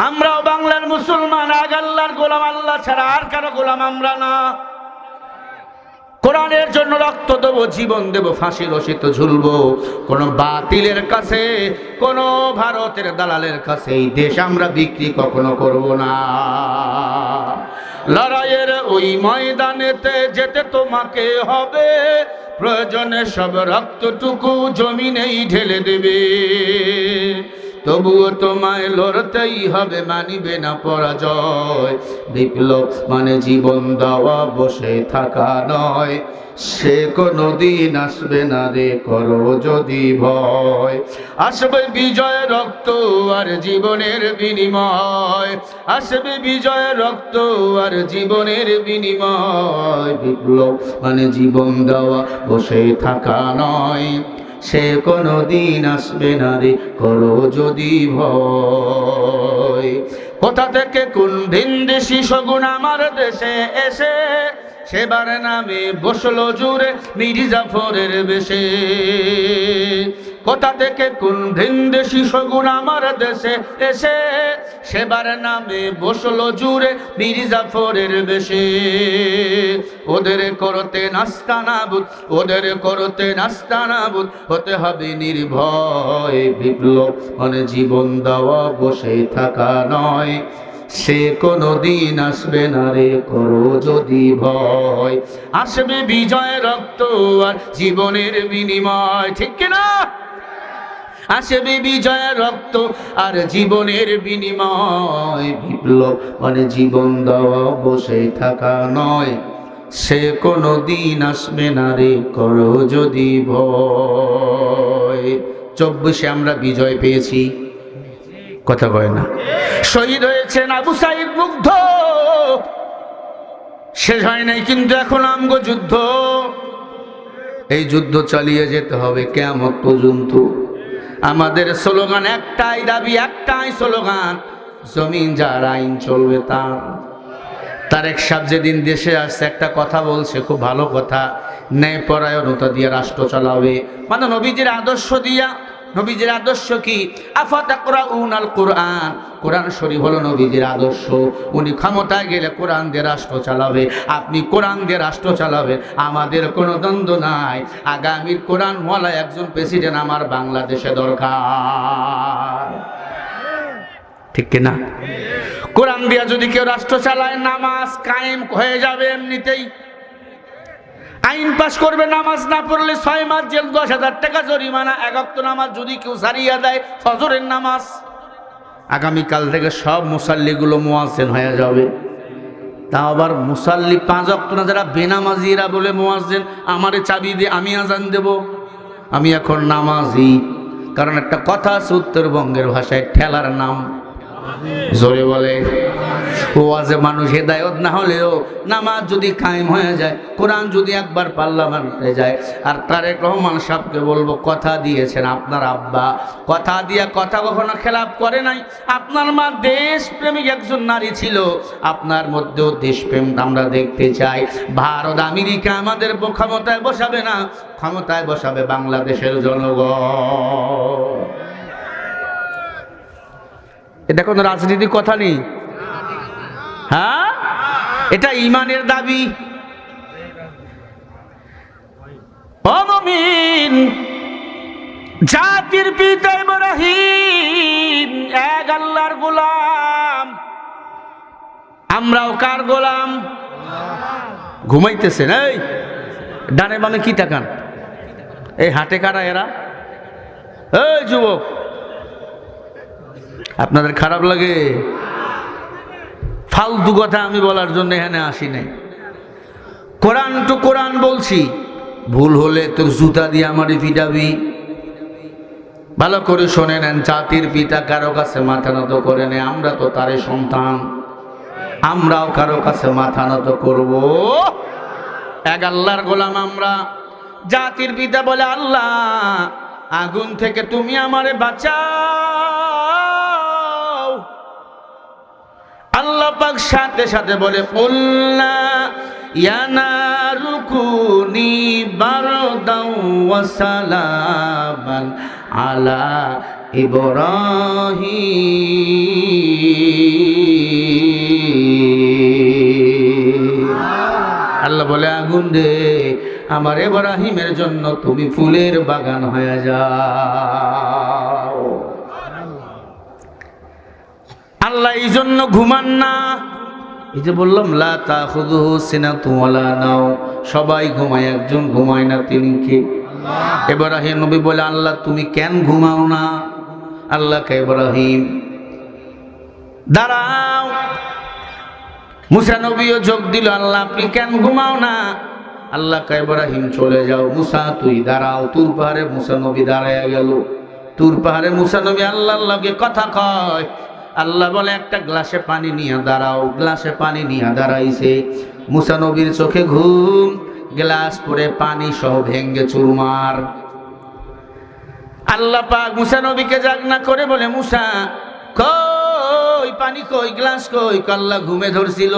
আমরাও বাংলার মুসলমান, আগ আল্লাহর গোলাম, আল্লাহ ছাড়া আর কারো গোলাম আমরা না। কোরআনের জন্য রক্ত দেব, জীবন দেব, ফাঁসি রশিতে ঝুলবো। কোন বাতিলের কাছে, কোন ভারতের দালালের কাছে এই দেশ আমরা বিক্রি কখনো করব না। লড়াইয়ের ওই ময়দানেতে যেতে তোমাকে হবে, প্রয়োজনে সব রক্তটুকু জমিনেই ঢেলে দেবে। তবুও তোমায় লড়তেই হবে, মানিবে না পরাজয়। বিপ্লব মানে জীবন দেওয়া, বসে থাকা নয়। সে কোনদিন আসবে না রে, করো যদি ভয়। আসবে বিজয় রক্ত আর জীবনের বিনিময়, আসবে বিজয় রক্ত আর জীবনের বিনিময়। বিপ্লব মানে জীবন দেওয়া, বসে থাকা নয়। সে কোনদিন আসবে না রে, করো যদি ভয়। কোথা থেকে কোন ভিনদেশি শগুন আমার দেশে এসে, সেবার নামে বসলো জুড়ে মীর জাফরের বেশে। কোথা থেকে কোন ভিনদেশি শগুন আমার দেশে এসে, সেবার নামে বসলো জুড়ে মীর জাফরের বেশে। ওদের করতে নাস্তানাবুদ, ওদের করতে নাস্তানাবুদ হতে হবে নির্ভয়। বিপ্লব মানে জীবন দেওয়া, বসে থাকা নয়। সে কোনদিন আসবে না রে করো যদি ভয়। আসবে বিজয় রক্ত আর জীবনের বিনিময়, ঠিক কিনা? আসবে বিজয় রক্ত আর জীবনের বিনিময়। বিপ্লব মানে জীবন দেওয়া, বসে থাকা নয়। সে কোনদিন আসবে না রে করো যদি ভয়। 24-এ আমরা বিজয় পেয়েছি, কথা কয় না? শহীদ হয়েছেন আবু সাইদ মুগ্ধ, শেষ হয় নাই কিন্তু এখন আমগো যুদ্ধ। এই যুদ্ধ চালিয়ে যেতে হবে কিয়ামত পর্যন্ত। আমাদের স্লোগান একটাই, দাবি একটাই স্লোগান, জমিন যার আইন চলবে তার। তারেক সাহেব যেদিন দেশে আসছে একটা কথা বলছে, খুব ভালো কথা, ন্যায় পরায়ণতা দিয়ে রাষ্ট্র চালাবে, মানে নবীজির আদর্শ দিয়া। নবীজির আদর্শ কি? আফাতাকরাউনাল কুরআন, কোরআন শরীফ হলো নবীজির আদর্শ। উনি ক্ষমতায় গেলে কোরআন দিয়ে রাষ্ট্র চালাবে, আপনি কোরআন দিয়ে রাষ্ট্র চালাবেন, আমাদের কোনো দ্বন্দ্ব নাই। আগামীর কোরআনওয়ালা একজন প্রেসিডেন্ট আমার বাংলাদেশে দরকার, ঠিক কিনা? কোরআন দিয়া যদি কেউ রাষ্ট্র চালায়, নামাজ কায়েম হয়ে যাবে এমনিতেই। আইন পাশ করবে, নামাজ না পড়লে 6 মাস জেল, 10,000 টাকা জরিমানা। 1 ওয়াক্ত নামাজ যদি কেউ ছাড়িয়ে দেয়, ফজরের নামাজ, আগামীকাল থেকে সব মুসাল্লিগুলো মুয়াজ্জিন হয়ে যাবে। তা আবার মুসাল্লি 5 ওয়াক্ত না, যারা বেনামাজিরা বলে মুয়াজ্জিন আমারে চাবি দিয়ে আমি আজান দেব, আমি এখন নামাজি। কারণ একটা কথা আছে উত্তরবঙ্গের ভাষায়, ঠেলার নাম জোরে বলে। ওয়াজে মানুষ হেদায়েত না হলেও নামাজ যদি কায়েম হয়ে যায়, কোরআন যদি একবার পার্লামেন্টে যায়। আর তারেক রহমান সাহেবকে বলবো, কথা দিয়েছেন আপনার আব্বা, কথা দিয়া কথা কখনো খেলাপ করে নাই। আপনার মা দেশপ্রেমিক একজন নারী ছিল, আপনার মধ্যেও দেশপ্রেম আমরা দেখতে চাই। ভারত আমেরিকা আমাদের ক্ষমতায় বসাবে না, ক্ষমতায় বসাবে বাংলাদেশের জনগণ। এটা কোনো রাজনীতির কথা নেই, হ্যাঁ, এটা ঈমানের দাবি। ও মুমিন, জাতির পিতা ইব্রাহিম এক আল্লাহর গোলাম, আমরাও কার গোলাম? ঘুমাইতেছেন? এই ডানে বামে কি তাকান? এই হাটে কারা এরা? এই যুবক, আপনাদের খারাপ লাগে? ফালতু কথা আমি বলার জন্য এখানে আসি নাই। কোরআন টু কোরআন বলছি, ভুল হলে তোর জুতা দিয়ে আমারই পিটাবি। ভালো করে শোনে নেন, জাতির পিতা কারো কাছে মাথা নত করে নেই, আমরা তো তারই সন্তান, আমরাও কারো কাছে মাথা নত করব। এক আল্লাহর গোলাম আমরা। জাতির পিতা বলে, আল্লাহ আগুন থেকে তুমি আমারে বাঁচাও। আল্লাহ পাক সাথে সাথে বলে, কুলনা ইয়া নারু কুনি বারদাও ওয়া সালামান আলা ইব্রাহিম। আল্লাহ বলে, আগুন রে, আমার ইব্রাহিমের জন্য তুমি ফুলের বাগান হয়ে যাও। আল্লাহ এই জন্য ঘুমান না। এই যে বললাম, লা তাখুযুহু সিনাতুন ওয়ালা নাওম, সবাই ঘুমায়, একজন ঘুমায় না, তিনি কে? ইব্রাহিম নবী বলে, আল্লাহ তুমি কেন ঘুমাও না? আল্লাহকে ইব্রাহিম দাঁড়াও। মুসা নবীও যোগ দিল, আল্লাহ আপনি কেন ঘুমাও না? আল্লাহকে ইব্রাহিম চলে যাও, মুসা তুই দাঁড়াও। তুর পাহাড়ে মুসা নবী দাঁড়ায় গেল। তুর পাহাড়ে মুসা নবী আল্লাহর লগে কথা কয়। আল্লাহ বলে, একটা গ্লাসে পানি নিয়ে দাঁড়াও। গ্লাসে পানি নিয়ে দাঁড়াইছে। মুসা নবীর চোখে ঘুম, গ্লাস পরে পানি সহ ভেঙ্গে চুরমার। আল্লাহ পাক মুসা নবীকে জাগনা করে বলে, মুসা কই পানি, কই গ্লাস কই? আল্লাহ ঘুমে ধরছিল,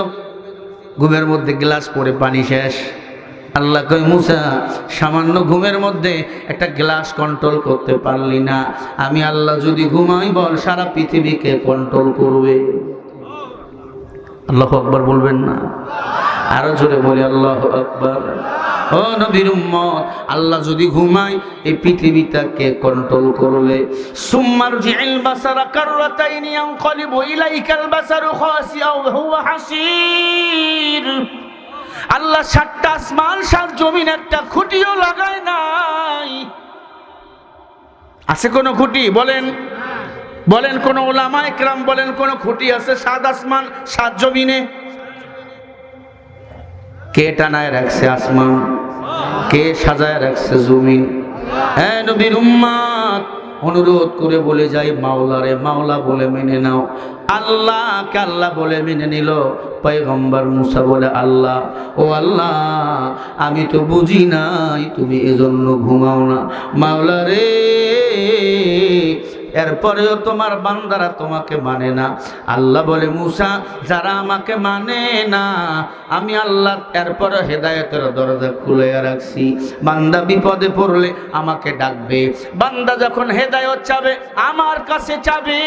ঘুমের মধ্যে গ্লাস পরে পানি শেষ। আল্লাহ কই, মুসা সামান্য ঘুমের মধ্যে একটা গ্লাস কন্ট্রোল করতে পারলি না, আমি আল্লাহ যদি ঘুমাই বল সারা পৃথিবীকে কন্ট্রোল করবে। আল্লাহু আকবার বলবেন না? আরো জোরে বলি আল্লাহু আকবার। ও নবীর উম্মত, আল্লাহ যদি ঘুমায় এই পৃথিবীটাকে কন্ট্রোল করবে। সুম্মারজিল বাসারা কাররাতাইনি ইয়ানকালিবু ইলাইকাল বাসারু খাসিয়াও হুয়া হাসির। আল্লাহ 7টা আসমান 7 জমিন একটা খুঁটিও লাগায় নাই। আছে কোন খুঁটি? বলেন বলেন, কোন উলামা ইকরাম বলেন কোন খুঁটি আছে 7 আসমান 7 জমিনে? কে টানায় রাখছে আসমান? কে সাজায় রাখছে জমিন? হ্যাঁ নবীর উম্মত, অনুরোধ করে বলে যাই, মাওলারে মাওলা বলে মেনে নাও। আল্লাহকে আল্লাহ বলে মেনে নিল। পয়গম্বর মুসা বলে, আল্লাহ, ও আল্লাহ, আমি তো বুঝি নাই তুমি এজন্য ঘুমাও না। মাওলা রে, এরপরেও তোমার বান্দারা তোমাকে মানে না। আল্লাহ বলে, মুসা, যারা আমাকে মানে না আমি আল্লাহ এরপরে হেদায়েতের দরজা খুলে রাখছি। বান্দা বিপদে পড়লে আমাকে ডাকবে, বান্দা যখন হেদায়েত চাবে আমার কাছে চাবে।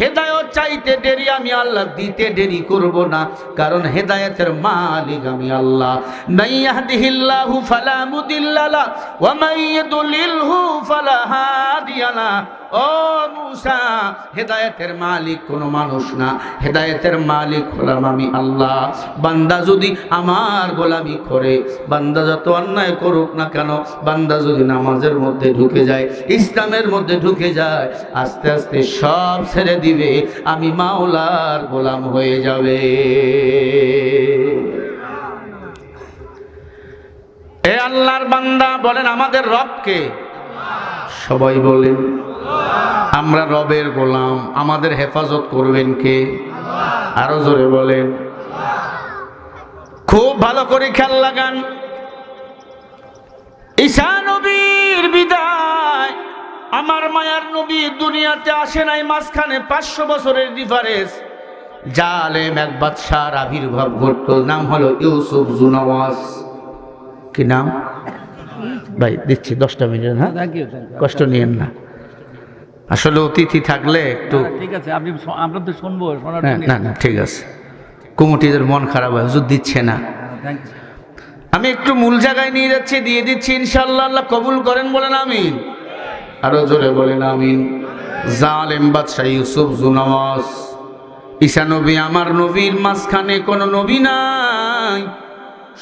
হেদায়েত চাইতে দেরি আমি আল্লাহ দিতে দেরি করব না, কারণ হেদায়েতের মালিক আমি আল্লাহ। মান ইয়াহদিহিল্লাহু ফালা মুদিল্লা লাহু ওয়া মান ইউদ্লিলহু ফালা হাদিয়া লাহু। ও মুসা, হেদায়েতের মালিক কোনো মানুষ না, হেদায়েতের মালিক হলাম আমি আল্লাহ। বান্দা যদি আমার গোলামি করে, বান্দা যত অন্যায় করুক না কেন, বান্দা যদি নামাজের মধ্যে ঢুকে যায়, ইসলামের মধ্যে ঢুকে যায়, আস্তে আস্তে সব ছেড়ে দিবে, আমি মাওলার গোলাম হয়ে যাবে। এ আল্লাহর বান্দা, বলেন আমাদের রব কে? সবাই বলেন আমরা রবের গোলাম। আমাদের হেফাজত করবেন কে? আরো জোরে বলেন। খুব ভালো করে খেয়াল লাগান। ঈসা নবীর বিদায়, আমার মায়ার নবী দুনিয়াতে আসে নাই, মাঝখানে 500 বছরের ডিফারেন্স। জালেম এক বাদশার আবির্ভাব ঘটল, নাম হলো ইউসুফ জুনাওয়াস। কি নাম? ভাই দিচ্ছি 10টা মিনিট, হ্যাঁ কষ্ট নিয়েন না। আসলে অতিথি থাকলে একটু ঠিক আছে, আমরা তো শুনবো। না না ঠিক আছে, কমিটিদের মন খারাপ হয়, হুজুর দিচ্ছে না। আমি একটু মূল জায়গায় নিয়ে যাচ্ছি, দিয়ে দিচ্ছি ইনশাআল্লাহ। আল্লাহ কবুল করেন, বলেন আমিন। আরো জোরে বলেন আমিন। জালেম বাদশা ইউসুফ জুনাওয়াস। ঈসা নবী আমার নবীর মাঝখানে কোনো নবী নাই।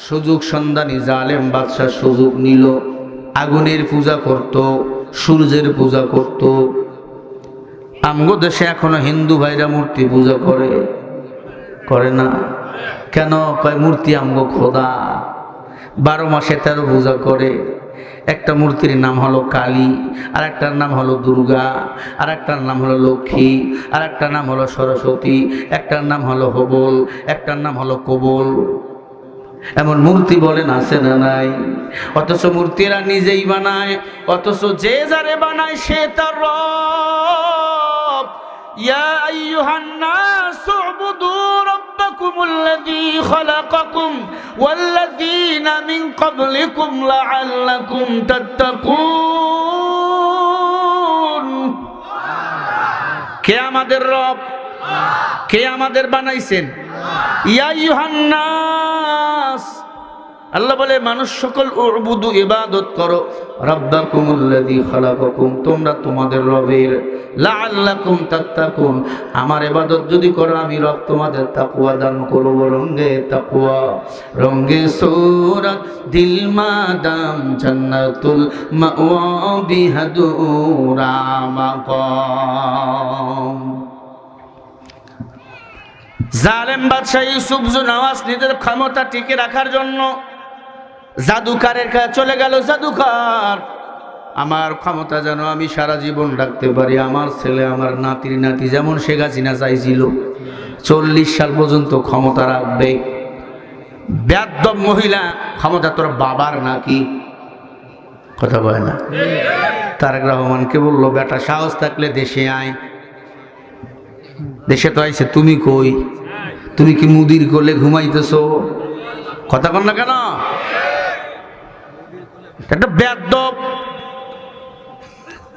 সুযোগ সন্ধানী জালেম বাদশা সুযোগ নিল। আগুনের পূজা করত, সূর্যের পূজা করত। আমগো দেশে এখনো হিন্দু ভাইরা মূর্তি পূজা করে না কেন? কয় মূর্তি আমগো খোদা, 12 মাসে 13 পূজা করে। একটা মূর্তির নাম হলো কালী, আর একটার নাম হলো দুর্গা, আর একটার নাম হলো লক্ষ্মী, আর একটার নাম হলো সরস্বতী, একটার নাম হলো হবল, একটার নাম হলো কবল। এমন মূর্তি বলেন আছে না নাই? অথচ মূর্তিরা নিজেই বানায়, অথচ যে যারে বানায় সে তার রব। ইয়া আইয়ুহান নাস উবুদু রাব্বাকুমুল্লাযী খালাকাকুম ওয়াল্লাযীনা মিন ক্বাবলিকুম লাআল্লাকুম তাত্তাকুন। কে আমাদের রব? কে আমাদের বানাইছেন? ইয়া আইয়ুহান নাস, আল্লাহ বলে মানুষ সকল, উবুদু ইবাদত করো, রাব্বাকুমুল্লাযী খালাকাকুম, তোমরা তোমাদের রবের, লাআল্লাকুম তাত্তাকুন, আমার ইবাদত যদি করো আমি রব তোমাদের তাকওয়া দান করব। রঙ্গে তাকওয়া, রঙ্গে সূরাত, দিল মাদাম জান্নাতুল মাওয়া বিহাদুরা মাকাম। জালেম বাদশা ইউসুফ জুনাওয়াস নিজের ক্ষমতা টিকে রাখার জন্য জাদুকারের কাছে চলে গেল। জাদুকার, আমার ক্ষমতা যেন আমি সারা জীবন রাখতে পারি, আমার ছেলে আমার নাতির নাতি যেমন শেখ হাসিনা চাইছিল 40 সাল পর্যন্ত ক্ষমতা রাখবে। বেয়াদব মহিলা, ক্ষমতা তোর বাবার নাকি? কথা বলে না। তারেক রহমানকে বললো, বেটা সাহস থাকলে দেশে আয়। দেশে তো আইছে, তুমি কই? তুমি কি মুদির কোলে ঘুমাইতেছো? কথা কন না কেন? একটা বেয়াদব।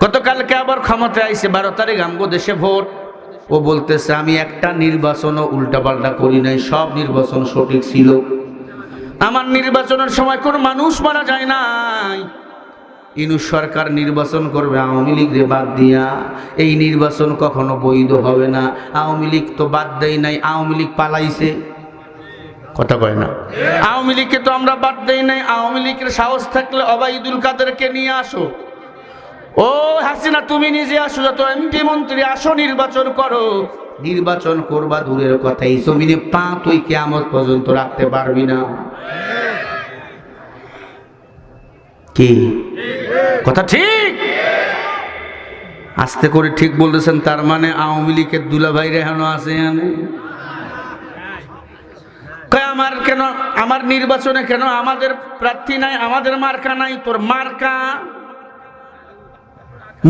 গতকালকে আবার ক্ষমতায় আইছে, 12 তারিখ আমগো দেশে ভোট। ও বলতেছে আমি একটা নির্বাচনও উল্টাপাল্টা করি নাই, সব নির্বাচন সঠিক ছিল। আমার নির্বাচনের সময় কোন মানুষ মারা যায় নাই। ইউনূস সরকার নির্বাচন করবে আওয়ামী লীগরে বাদ দিয়া, এই নির্বাচন কখনো বৈধ হবে না। আওয়ামী লীগ তো বাদ দেয় নাই, আওয়ামী লীগ পালাইছে। কথা কয় না, আওয়ামী লীগকে তো আমরা বাদ দেই নাই। আওয়ামী লীগের সাহস থাকলে ওবায়দুল কাদেরকে নিয়ে আসো। ও হাসিনা, তুমি নিজে আসো, যত এমপি মন্ত্রী আসো, নির্বাচন করো। নির্বাচন করবা দূরের কথা, এই জমিনে পা তুই কিয়ামত পর্যন্ত রাখতে পারবি না। কি কথা ঠিক? আস্তে করে ঠিক বলতেছেন। তার মানে আওয়ামী লীগের দুলাভাই রেহানো আছে এখানে। আমার কেন, আমার নির্বাচনে কেন আমাদের প্রার্থী নাই, আমাদের মার্কা নাই? তোর মার্কা,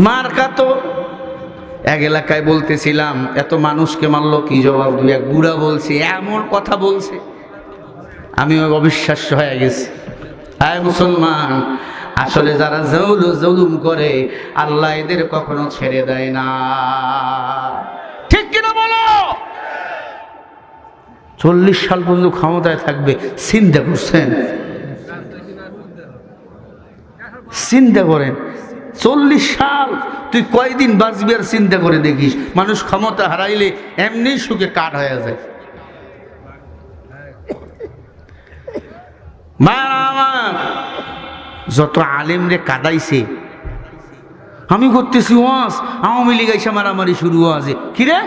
মার্কা তো এক এলাকায় বলতেছিলাম, এত মানুষকে মারলো কি জবাব দিবে? এক বুড়া বলছে, এমন কথা বলছে, আমি অবিশ্বাস্য হয়ে গেছি। আয় মুসলমান, আসলে যারা জুলুম করে আল্লাহ এদের কখনো ছেড়ে দেয় না। ঠিক কিনা বলো? 40 সাল পর্যন্ত ক্ষমতায় থাকবে, চিন্তা করছেন? চিন্তা করেন, 40 সাল তুই কয়দিন বাঁচবি আর চিন্তা করে দেখিস। মানুষ ক্ষমতা হারাইলে এমনি সুখে কাঠ হয়ে যায়। যত আলেমরে কাদাইছে, আমি করতেছি ওয়াজ, আওয়ামী লীগ এসে মারামারি শুরু হয়েছে। কিরে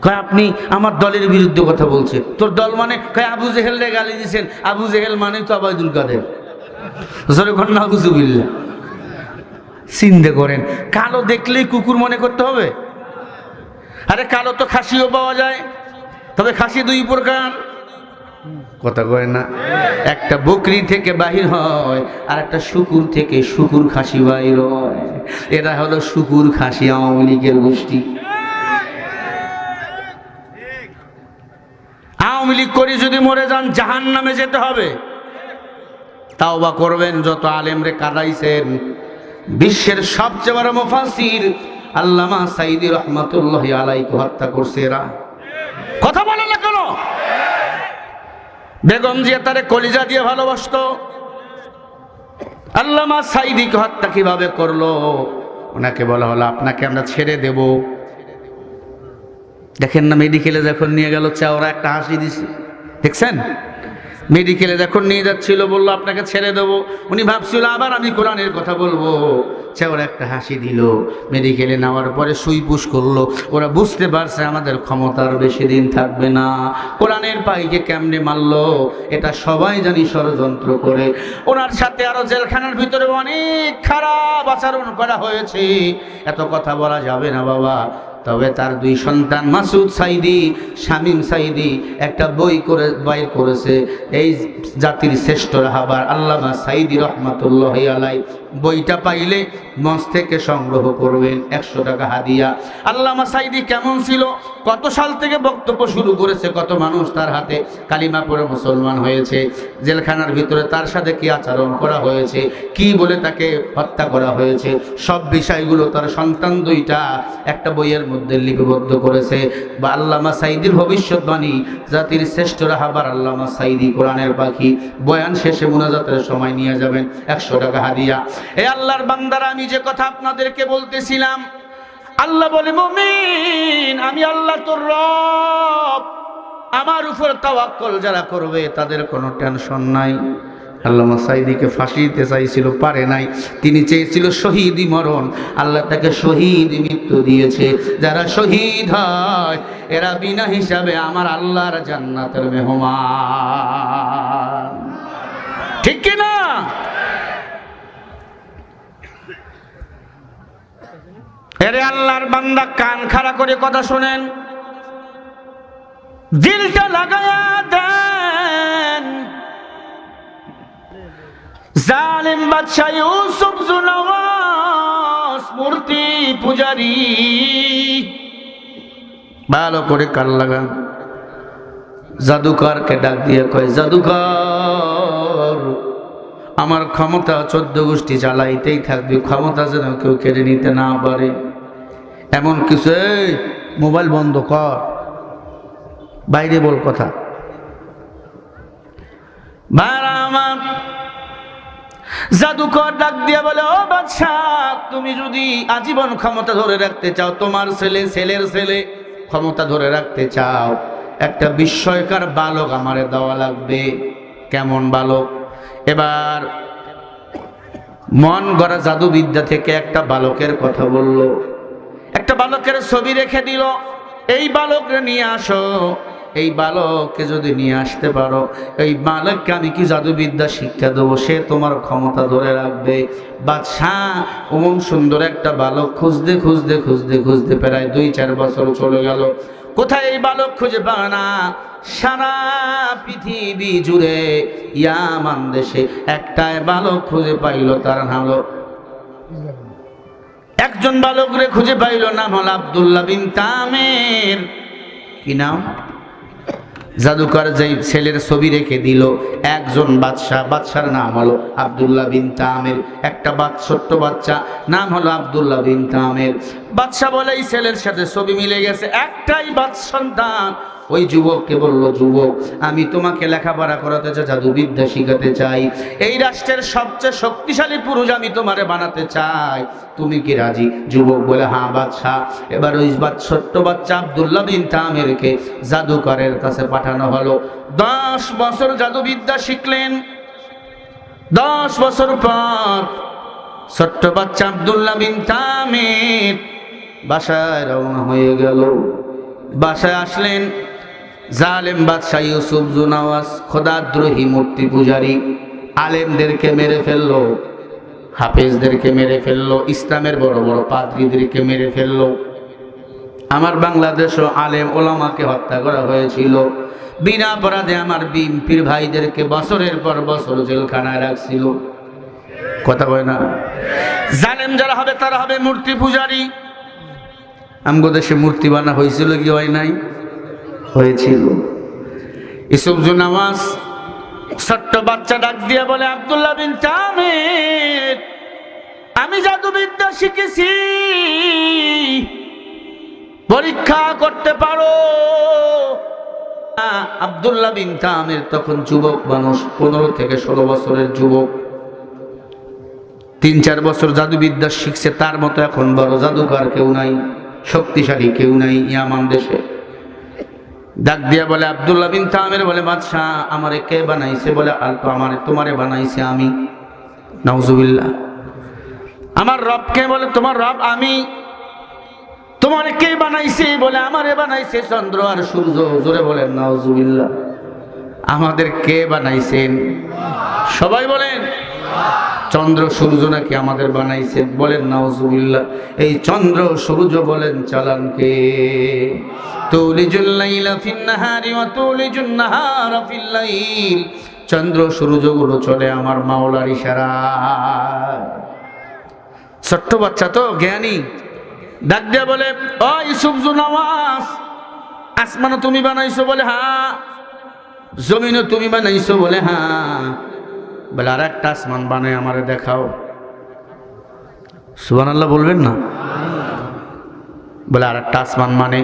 কয়, আপনি আমার দলের বিরুদ্ধে কথা বলছে। তোর দল মানে? কয় আবু জেহেল রে গালি দিয়েছেন। আবু জেহেল মানে তো ওবায়দুল কাদের। নাউজুবিল্লাহ। চিন্তা করেন, কালো দেখলেই কুকুর মনে করতে হবে? আরে কালো তো খাসিও পাওয়া যায়, তবে খাসি 2 প্রকার। কথা কয় না, একটা বকরি থেকে বাহির হয় আর একটা শুকুর থেকে শুকুর খাসি বাহির হয়। এরা হলো শুকুর খাসি, আওয়ামী লীগের গোষ্ঠী। আওয়ামী লীগ করে যদি মরে যান জাহান্নামে যেতে হবে। তাওবা করবেন। যত আলেমরে কাদাইছেন, বিশ্বের সবচেয়ে বড় মুফাসসির আল্লামা সাঈদী রহমাতুল্লাহি আলাইহি হত্যা করছে এরা। কথা বলে না কেন? বেগম জিয়া তারে কলিজা দিয়ে ভালোবাসতো। আল্লামা সাঈদীকে হত্যা কিভাবে করলো? ওনাকে বলা হলো, আপনাকে আমরা ছেড়ে দেব। দেখেন না, মেডিকেলে যখন নিয়ে গেল, চাওরা একটা হাসি দিছে, দেখছেন? মেডিকেলে যখন নিয়ে যাচ্ছিল, বললো আপনাকে ছেড়ে দেবো। উনি ভাবছিল আবার আমি কোরআনের কথা বলবো, চাওরা একটা হাসি দিল। মেডিকেলে নেওয়ার পরে সুই পুশ করলো। ওরা বুঝতে পারছে আমাদের ক্ষমতার বেশি দিন থাকবে না। কোরআনের পাইকে কেমনে মারলো এটা সবাই জানি ষড়যন্ত্র করে। ওনার সাথে আরো জেলখানার ভিতরে অনেক খারাপ আচরণ করা হয়েছে। এত কথা বলা যাবে না বাবা। তবে তার 2 সন্তান মাসুদ সাঈদী, শামীম সাঈদী একটা বই করে বাইর করেছে, এই জাতির শ্রেষ্ঠ রাহবার আল্লামা সাঈদী রহমাতুল্লাহি আলাইহি। বইটা পাইলে মঞ্চ থেকে সংগ্রহ করবেন, 100 টাকা হাদিয়া। আল্লামা সাঈদী কেমন ছিল, কত সাল থেকে বক্তব্য শুরু করেছে, কত মানুষ তার হাতে কালিমা পড়ে মুসলমান হয়েছে, জেলখানার ভিতরে তার সাথে কি আচরণ করা হয়েছে, কি বলে তাকে হত্যা করা হয়েছে, সব বিষয়গুলো তার সন্তান 2টা একটা বইয়ের মধ্যে লিপিবদ্ধ করেছে। বা আল্লামা সাঈদীর ভবিষ্যৎবাণী, জাতির শ্রেষ্ঠ রাহবার আল্লামা সাঈদী, কোরআনের পাখি। বয়ান শেষে মুনাজাতের সময় নিয়ে যাবেন, 100 টাকা হাদিয়া। এই আল্লাহর বান্দারা, আমি যে কথা আপনাদেরকে বলতেছিলাম, আল্লাহ বলে, মুমিন আমি আল্লাহ তোর রব, আমার উপর তাওয়াক্কুল যারা করবে তাদের কোনো টেনশন নাই। আল্লামা সাঈদীকে ফাঁসি দিতে চাইছিল, পারে নাই। তিনি চেয়েছিল শহীদি মরণ, আল্লাহ তাকে শহীদ মৃত্যু দিয়েছে। যারা শহীদ হয় এরা বিনা হিসাবে আমার আল্লাহর জান্নাতের মেহমান। ঠিক কিনা? এরে আল্লাহর বান্দা, কান খাড়া করে কথা শোনেন, দিলটা লাগায়া দেন। জালিম বাদশা ইউসুফ জুলওয়াস মূর্তি পূজারি, ভালো করে কান লাগান। জাদুকরকে ডাক দিয়ে কয়, জাদুকর, আমার ক্ষমতা 14 গোষ্ঠী চালাইতেই থাকবে, ক্ষমতা যেন কেউ কেড়ে নিতে না পারে, এমন কিছু। এই মোবাইল বন্ধ কর, বাইরে বল কথা। ভাইরা আমার, জাদুকর ডাক দিয়ে বলে, ও বাদশাহ, তুমি যদি আজীবন ক্ষমতা ধরে রাখতে চাও, তোমার ছেলে ছেলের ছেলে ক্ষমতা ধরে রাখতে চাও, একটা বিস্ময়কর বালক আমারে দেওয়া লাগবে। কেমন বালক? এবার মন গড়া জাদুবিদ্যা থেকে একটা বালকের কথা বলল, একটা বালকের ছবি রেখে দিল, এই বালকরে নিয়ে আসো, এই বালককে যদি নিয়ে আসতে পারো, এই বালককে আমি কি জাদুবিদ্যা শিক্ষা দেবো, সে তোমার ক্ষমতা ধরে রাখবে। বাদশাহ অমন সুন্দর একটা বালক খুঁজতে খুঁজতে খুঁজতে খুঁজতে প্রায় 2-4 বছর চলে গেল, কোথায় এই বালক খুঁজে পায় না। সারা পৃথিবী জুড়ে ইয়ামান দেশে একটাই বালক খুঁজে পাইল, তার নাম হলো, একজন বালক রে খুঁজে পাইল, নাম হল আব্দুল্লাহ বিন তামের। কি নাম? জাদুকর যেই ছেলের ছবি রেখে দিল, একজন বাদশার নাম হলো আব্দুল্লাহ বিন তামের, একটা ছোট্ট বাচ্চা, নাম হলো আব্দুল্লাহ বিন তামের। বাদশা বলে, এই ছেলের সাথে ছবি মিলে গেছে, একটাই সন্তান। ওই যুবককে বলল, যুবক, আমি তোমাকে লেখাপড়া করাতে চাই, জাদুবিদ্যা শিখাতে চাই, এই রাষ্ট্রের সবচেয়ে শক্তিশালী পুরুষ আমি তোমারে বানাতে চাই, তুমি কি রাজি? যুবক বলে, হ্যাঁ বাদশাহ। এবার ওই ছোট্ট বাচ্চা আব্দুল্লাহ বিন তামেরকে জাদুকরের কাছে পাঠানো হলো। 10 বছর জাদুবিদ্যা শিখলেন। 10 বছর পর ছোট্ট বাচ্চা আব্দুল্লাহ বিন তামের বাসায় রওনা হয়ে গেল। বাসায় আসলেন, জালেম বাদশাহ ইউসুফ জুনাওয়াজ খোদাদ্রোহী মূর্তি পূজারী আলেমদেরকে মেরে ফেললো, হাফেজদেরকে মেরে ফেললো, ইসলামের বড় বড় পাদ্রীদেরকে মেরে ফেললো। আমার বাংলাদেশও আলেম ওলামাকে হত্যা করা হয়েছিল, বিনা অপরাধে আমার বিএনপির ভাইদেরকে বছরের পর বছর জেলখানায় রাখছিল। কথা বলে না? জালেম যারা হবে তারা হবে মূর্তি পূজারী। আমগো দেশে মূর্তি বানা হয়েছিল কি হয় নাই? হয়েছিল। ইউসুফ জুনাওয়াজ ছোট্ট বাচ্চা ডাক দিয়ে বলে, আব্দুল্লাহ বিন তামের, আমি জাদুবিদ্যা শিখেছি, পরীক্ষা করতে পারো। আব্দুল্লাহ বিন তামের তখন যুবক মানুষ, 15 থেকে 16 বছরের যুবক, 3-4 বছর জাদুবিদ্যা শিখছে, তার মতো এখন বড় জাদুকর কেউ নাই, শক্তিশালী কেউ নাই ইয়ামান দেশে। ডাক দিয়া বলে, আব্দুল্লাহ বিন তামের বলে, বাদশাহ আমারে কে বানাইছে? বলে, তোমারে বানাইছে আমি। নাউজুবিল্লাহ। আমার রব কে? বলে, তোমার রব আমি। তোমারে কে বানাইছে? বলে, আমারে বানাইছে চন্দ্র আর সূর্য। জোরে বলেন নাউজুবিল্লাহ। আমাদের কে বানাইছেন? সবাই বলেন। চন্দ্র সূর্য নাকি আমাদের বানাইছেন? বলেন নাউজুবিল্লাহ। এই চন্দ্র সূর্য বলেন চালান কে? তুলিজুল লাইলা ফিন নাহারি ওয়া তুলিজুন নাহারা ফিল লাইল। চন্দ্র সূর্যগুলো চলে আমার মাওলার ইশারায়। ছোট্ট বাচ্চা তো জ্ঞানী, ডাক দিয়া বলে, ও ইউসুফ জুনাওয়াজ, আসমানও তুমি বানাইছো? বলে, হ্যাঁ। জমিনও তুমি বানাইছো? বলে, হ্যাঁ। বলে, আর একটা আসমান বানায় আমারে দেখাও। সুবহানাল্লাহ বলবেন না? বলে, আর একটা আসমান মানে?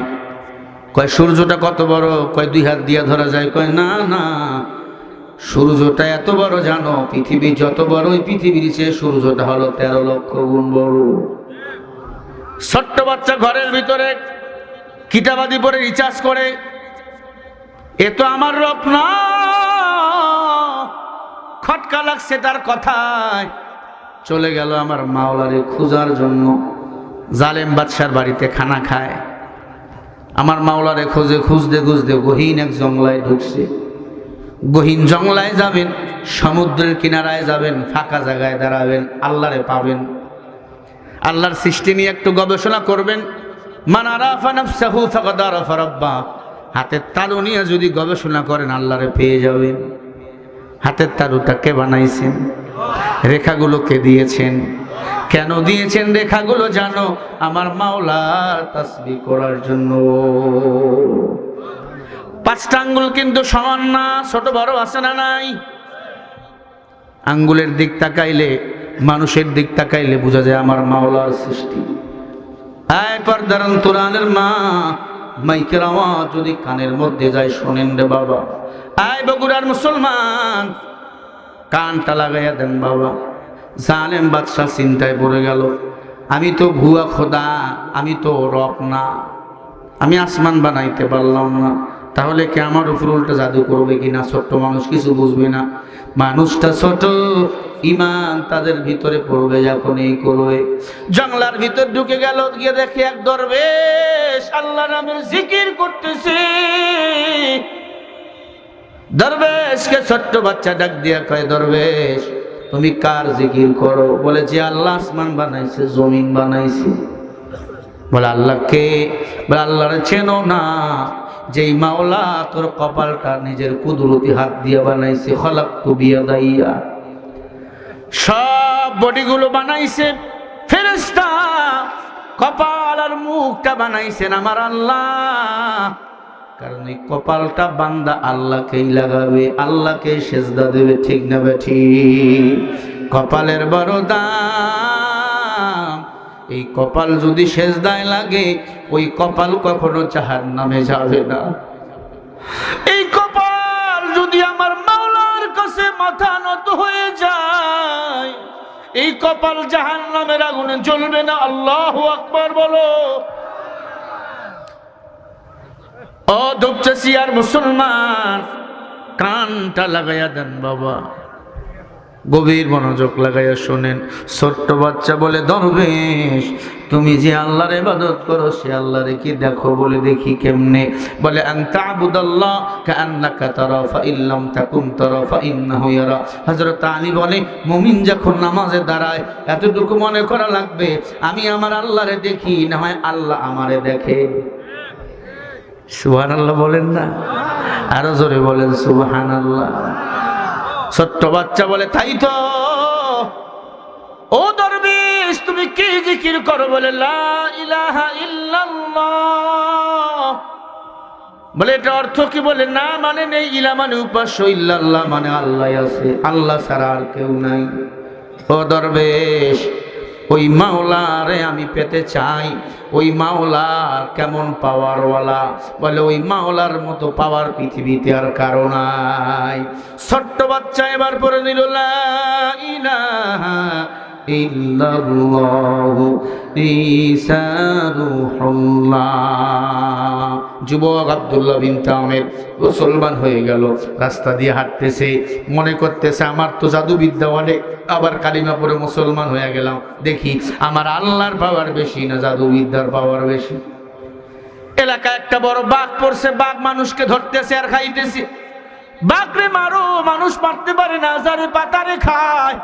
কয়, সূর্যটা কত বড়? কয়, 2 হাত দিয়া ধরা যায়? কয়, না না, সূর্যটা এত বড় জানো, পৃথিবী যত বড়, ওই পৃথিবীর চেয়ে সূর্যটা হলো 13 লক্ষ গুণ বড়। ছোট্ট বাচ্চা ঘরের ভিতরে কিতাবাদি পরে রিচার্জ করে, এ তো আমার রব না। খটকা লাগছে তার কথায়, চলে গেল আমার মাওলারে খোঁজার জন্য। জালেম বাদশার বাড়িতে খানা খায়, আমার মাওলারে খুঁজতে খুঁজতে গহীন এক জঙ্গলায় ঢুকছে। গহীন জঙ্গলায় যাবেন, সমুদ্রের কিনারায় যাবেন, ফাঁকা জায়গায় দাঁড়াবেন, আল্লাহরে পাবেন। আল্লাহর সৃষ্টি নিয়ে একটু গবেষণা করবেন। মান আরাফা নাফসাহু ফাকাদ আরাফা রাব্বা। হাতের তালু নিয়ে যদি গবেষণা করেন, আল্লাহরে পেয়ে যাবেন। হাতের তালুটা কে বানাইছেন? রেখাগুলো কে দিয়েছেন? কেন দিয়েছেন রেখাগুলো? জানো, আমার মাওলার তাসবিহ করার জন্য। 5টা আঙ্গুল কিন্তু সমান না, ছোট বড় আছে না নাই? আঙ্গুলের দিক তাকাইলে, মানুষের দিক তাকাইলে বোঝা যায় আমার মাওলার সৃষ্টি। আয় পর্দার অন্তরালের মা, মাইকের আওয়াজ যদি কানের মধ্যে যায়, শোনেন রে বাবা। আয় বগুড়ার মুসলমান, কানটা লাগাইয়া দেন বাবা। জালেম বাদশা চিন্তায় পড়ে গেল, আমি তো ভুয়া খোদা, আমি তো রব না, আমি আসমান বানাইতে পারলাম না, তাহলে কি আমার উপর উল্টো জাদু করবে কিনা? ছোট্ট মানুষ কিছু বুঝবে না, মানুষটা ছোট, ইমান তাদের ভিতরে পড়বে যখন এই করবে। জঙ্গলার ভিতর ঢুকে গেল, গিয়ে দেখে এক দরবেশ আল্লাহ নামের জিকির করতেছে। দরবেশকে ছোট্ট বাচ্চা ডাক দিয়া কয়, দরবেশ তুমি কার জিকির করো? বলে যে আল্লাহ আসমান বানাইছে, জমিন বানাইছে। বলে আল্লাহকে? বলে আল্লাহরে চেনো না? যেই মাওলা তোর কপালটা নিজের কুদরতি হাত দিয়ে বানাইছে, খলাকতু বিয়াদাইয়া, সব বডিগুলো বানাইছে ফেরেশতা, কপাল আর মুখটা বানাইছেন আমার আল্লাহ। কারণ এই কপালটা বান্দা আল্লাহকেই লাগাবে, আল্লাহকে সেজদা দেবে, ঠিক না বেঠিক? কপালের বড় দাম। এই কপাল যদি সেজদায় লাগে, ওই কপাল কখনো জাহান্নামে যাবে না। এই কপাল যদি আমার মাওলার কাছে মাথা নত হয়ে যায়, এই কপাল জাহান্নামের আগুনে জ্বলবে না। আল্লাহু আকবার বলো। ও ধূপচাষী আর মুসলমান, কানটা লাগাইয়া দেন বাবা, গভীর মনোযোগ লাগাইয়া শোনেন। ছোট্ট বাচ্চা বলে, দরবেশ তুমি যে আল্লাহর ইবাদত করো, সে আল্লাহরে কি দেখো? বলে দেখি কেমনে? বলে আনতা আবুদাল্লাহ কাআন্নাকা তারা ফাইল্লাম তাকুন তারা ফাইন্নাহু ইয়ারা। হযরত আলী বলে, মুমিন যখন নামাজে দাঁড়ায় এতটুকু মনে করা লাগবে, আমি আমার আল্লাহরে দেখি, না হয় আল্লাহ আমারে দেখে। সুবহানাল্লাহ বলেন না? আরো জোরে বলেন সুবহানাল্লাহ। ছোট্ট বাচ্চা বলে, তাই তো। ও দরবেশ তুমি কি জিকির করো? বলে লা ইলাহা ইল্লাল্লাহ। বলে এটা অর্থ কি? বলে না মানে নেই, ইলা মানে উপাস্য, ইল্লাল্লাহ মানে আল্লাহ আছে, আল্লাহ ছাড়া আর কেউ নাই। ও দরবেশ ওই মাওলারে আমি পেতে চাই, ওই মাওলার কেমন পাওয়ারওয়ালা? বলে ওই মাওলার মতো পাওয়ার পৃথিবীতে আর কারো নাই। ছোট্ট বাচ্চা এবার পড়ে নিল লা ইলাহা ইল্লাল্লাহু ঈসা রূহুল্লাহ। যুবক আব্দুল্লাহ বিন তামের মুসলমান হয়ে গেল, রাস্তা দিয়ে হাঁটতেছে, মনে করতেছে আমার তো জাদুবিদ্যা অনেক, আবার কালিমা পড়ে মুসলমান হয়ে গেলাম, দেখি আমার আল্লাহর পাওয়ার বেশি না জাদুবিদ্যার পাওয়ার বেশি। এলাকায় একটা বড় বাঘ পড়ছে, বাঘ মানুষকে ধরতেছে আর খাইতেছে। বাঘরে মারো, মানুষ মারতে পারে না, যারে পাতারে খায়।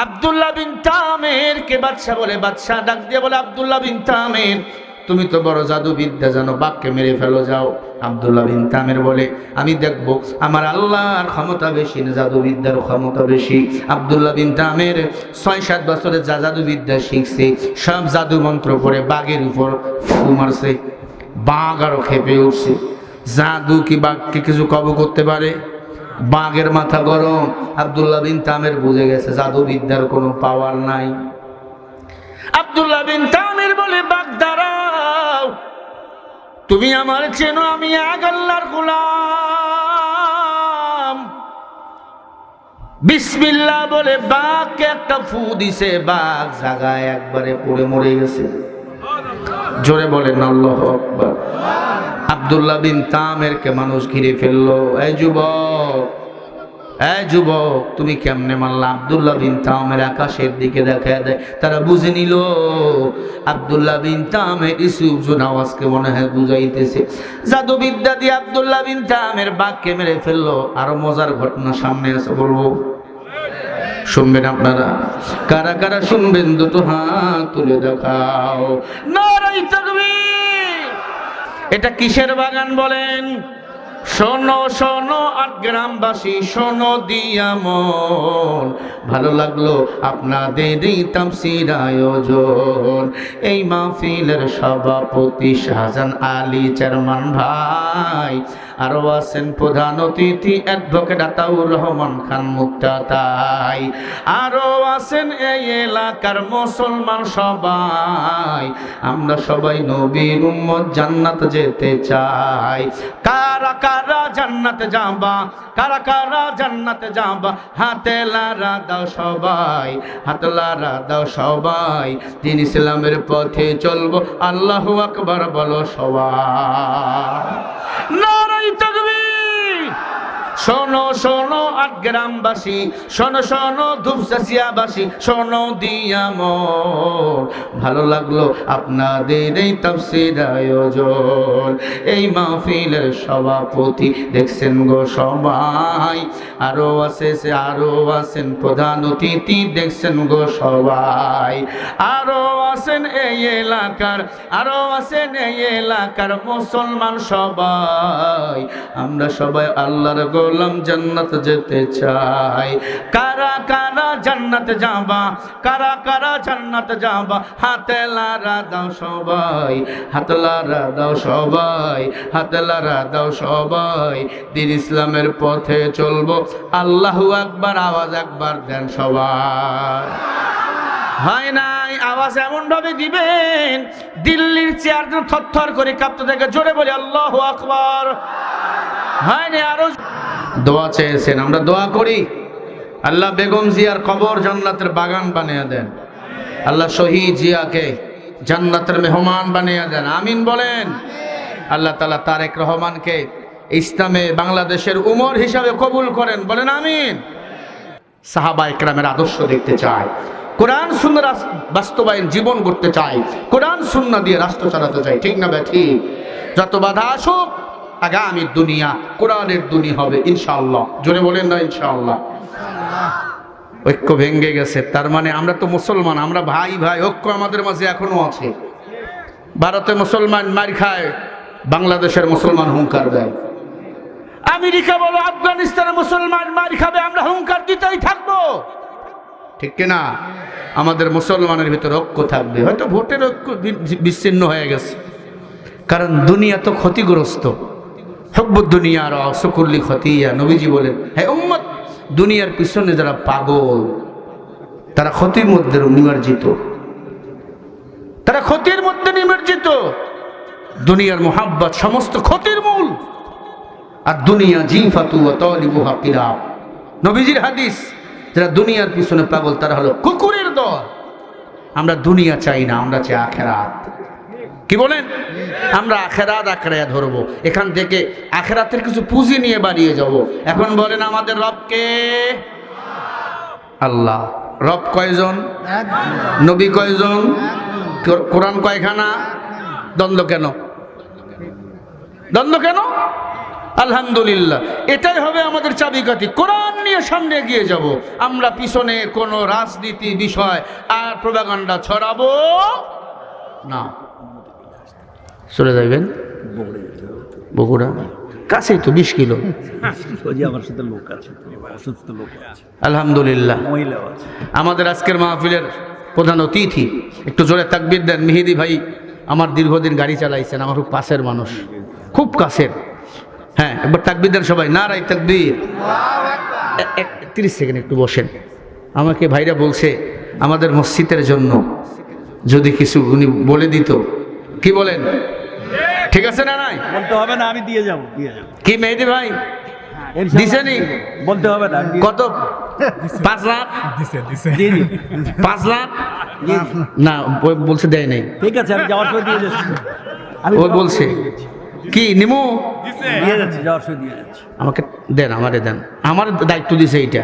আব্দুল্লাহ বিন তামের কে বাদশা বলে, বাদশা ডাক দিয়ে বলে, আব্দুল্লাহ বিন তামের তুমি তো বড় জাদুবিদ্যা জানো, বাঘকে মেরে ফেলো যাও। আব্দুল্লাহ বিন তামের বলে, আমি দেখবো আমার আল্লাহর ক্ষমতা বেশি না জাদুবিদ্যার ক্ষমতা বেশি। আব্দুল্লাহ বিন তামের ৬-৭ বছরে যা জাদুবিদ্যা শিখছে, সব জাদু মন্ত্র পড়ে বাঘের উপর ফু মারছে, বাঘ আরো খেপে উঠছে। জাদু কি বাঘকে কিছু কবু করতে পারে? বাঘের মাথা গরম। আব্দুল্লাহ বিন তামের বুঝে গেছে জাদুবিদ্যার কোনো পাওয়ার নাই। আব্দুল্লাহ বিন তামের বলে, বাঘ দাঁড়াও, তুমি আমার চেনো, আমি এক আল্লাহর গোলাম। বিসমিল্লাহ বলে বাঘকে একটা ফু দিছে, বাঘ জায়গায় একবারে পড়ে মরে গেছে। জোরে বলেন আল্লাহু আকবার। আব্দুল্লাহ বিন তামেরকে মানুষ ঘিরে ফেললো, এই যুবক, এই যুবক তুমি কেমনে মারলা? আব্দুল্লাহ বিন তামের আকাশের দিকে দেখা দেয়, তারা বুঝে নিল আব্দুল্লাহ বিন তামের ইসুফ আওয়াজকে মনে হয় বুঝাইতেছে। জাদুবিদ্যা দিয়ে আব্দুল্লাহ বিন তামের বাঘকে মেরে ফেললো। আরো মজার ঘটনা সামনে আছে, বলবো, শুনবেন আপনারা? কারা কারা শুনবেন দুটো হাত তুলে দেখাও। নারায়ে তাকবীর। এটা কিসের বাগান বলেন? শোনো শোনো আট গ্রামবাসী, শোনো দিয়া মন, ভালো লাগলো আপনাদের এই তাফসীর আয়োজন। এই মাহফিলের সভাপতি শাহজাহান আলী চেয়ারম্যান ভাই, আরো আছেন প্রধান অতিথি অ্যাডভোকেট আতাউর রহমান খান মুক্তাতাই, আরো আছেন এই এলাকার মুসলমান সবাই। আমরা সবাই নবীর উম্মত, জান্নাত যেতে চাই। কারা কারা জান্নাতে যাবা, কারা কারা জান্নাতে যাবা, হাতে লারা দাও সবাই, হাতে লারা দাও সবাই, দিন ইসলামের পথে চলবো, আল্লাহু আকবার বলো সবাই। নারায়ে তাকবীর। শোনো শোনো আট গ্রামবাসী, শোনো শোনো ধূপচাচিয়াবাসী, শোনো দিয়া মন, ভালো লাগলো আপনাদের এই তাফসীর আয়োজন। এই মাহফিলের সভাপতি দেখছেন গো সবাই, আরো আছেন প্রধান অতিথি দেখছেন গো সবাই, আরো আছেন এই এলাকার মুসলমান সবাই, আমরা সবাই আল্লাহর গোলাম, জান্নাত যেতে চাই। কারা কারা জান্নাতে যাবা, কারা কারা জান্নাতে যাবা, হাতে লারা দাও সবাই, হাতে লারা দাও সবাই, হাতে লারা দাও সবাই, দিন ইসলামের পথে চলবো, আল্লাহু আকবার, আওয়াজ একবার দেন সবাই। হয় নাই, আওয়াজ এমন ভাবে দিবেন দিল্লির চেয়ার থরথর করে কাঁপতে থাকে, জোরে বলি আল্লাহু আকবার। হয় না, আরো দোয়া চেয়েছেন, আমরা দোয়া করি আল্লাহ বেগম জিয়ার কবর জান্নাতের বাগান বানিয়ে দেন, আল্লাহ শহীদ জিয়াকে জান্নাতের মেহমান বানিয়ে দেন, আমিন বলেন। আল্লাহ তাআলা তারেক রহমানকে ইসলামে বাংলাদেশের উমর হিসাবে কবুল করেন, বলেন আমিন। সাহাবা ইকরামের আদর্শ দেখতে চাই, কোরআন সুন্নাহ বাস্তবায়ন জীবন করতে চাই, কোরআন সুন্নাহ দিয়ে রাষ্ট্র চালাতে চাই, ঠিক না ঠিক? যত বাধা আসুক, আগামী দুনিয়া কোরআনের দুনিয়া হবে ইনশাআল্লাহ, জোরে বলেন না ইনশাআল্লাহ। ঐক্য ভেঙে গেছে, তার মানে আমরা তো মুসলমান, আমরা ভাই ভাই, ঐক্য আমাদের মাঝে এখনো আছে। ভারতে মুসলমান মার খায়, বাংলাদেশের মুসলমান হুঙ্কার দেয়। আমেরিকা বলো আফগানিস্তানে মুসলমান মার খাবে, আমরা হুঙ্কার দিতেই থাকবো, ঠিক কিনা? আমাদের মুসলমানের ভিতরে ঐক্য থাকবে। হয়তো ভোটের ঐক্য বিচ্ছিন্ন হয়ে গেছে, কারণ দুনিয়া তো ক্ষতিগ্রস্ত। হুব্বুদ দুনিয়া আর অসকুল্লি খতিয়া, নবীজি বলেন, হ্যাঁ উম্মত, দুনিয়ার পিছনে যারা পাগল তারা ক্ষতির মধ্যে নিমজ্জিত, তারা ক্ষতির মধ্যে নিমজ্জিত। দুনিয়ার মোহাব্বত সমস্ত ক্ষতির মূল। আর দুনিয়া জিফাতু ওয়া তালিবুহা কিরাব, নবীজির হাদিস। যারা দুনিয়ার পিছনে পাগল তারা হলো কুকুরের দল। আমরা দুনিয়া চাই না, আমরা চাই আখিরাত। কি বলেন? আমরা আখিরাত আঁকড়াইয়া ধরবো, এখান থেকে আখিরাতের কিছু পুঁজি নিয়ে বাড়িয়ে যাব। এখন বলেন আমাদের রবকে? আল্লাহ। রব কয়জন? নবী কয়জন? কোরআন কয়খানা? দ্বন্দ্ব কেন? দ্বন্দ্ব কেন? আলহামদুলিল্লাহ, এটাই হবে আমাদের চাবিকাঠি। কোরআন নিয়ে সামনে এগিয়ে যাব, আমরা পিছনে কোনো রাজনীতি বিষয় আর প্রোপাগান্ডা ছড়াবো না। চলে যাবেন বগুড়া, কাছেই তো 20 কিলো। আমার সাথে লোক আছে, অসুস্থ লোক আছে, আলহামদুলিল্লাহ। মহিলাও আছে। আমাদের আজকের মাহফিলের প্রধান অতিথি, একটু জোরে তাকবীর দেন। মেহেদি ভাই আমার দীর্ঘদিন গাড়ি চালাইছেন, আমার খুব কাছের মানুষ, খুব কাছের। হ্যাঁ, একবার তাকবীর দেন সবাই, নারায়ে তাকবীর। 30 সেকেন্ড একটু বসেন। আমাকে ভাইরা বলছে আমাদের মসজিদের জন্য যদি কিছু উনি বলে দিত। কি বলেন? ঠিক আছে না? নাই বলতে হবে না, আমি দিয়ে যাব। কি মেহেদি ভাই দিছেনি? বলতে হবে না। কত? 5 লাখ দিছে 5 লাখ না, ওই বলছে দেয় নাই। ঠিক আছে, আমি যাওয়ার সময় দিয়ে যাচ্ছি। ওই বলছে কি নিমু দিয়ে যাচ্ছি, যাওয়ার সময় দিয়ে যাচ্ছি। আমাকে দেন, আমারে দেন, আমার দায়িত্ব দিছে এইটা।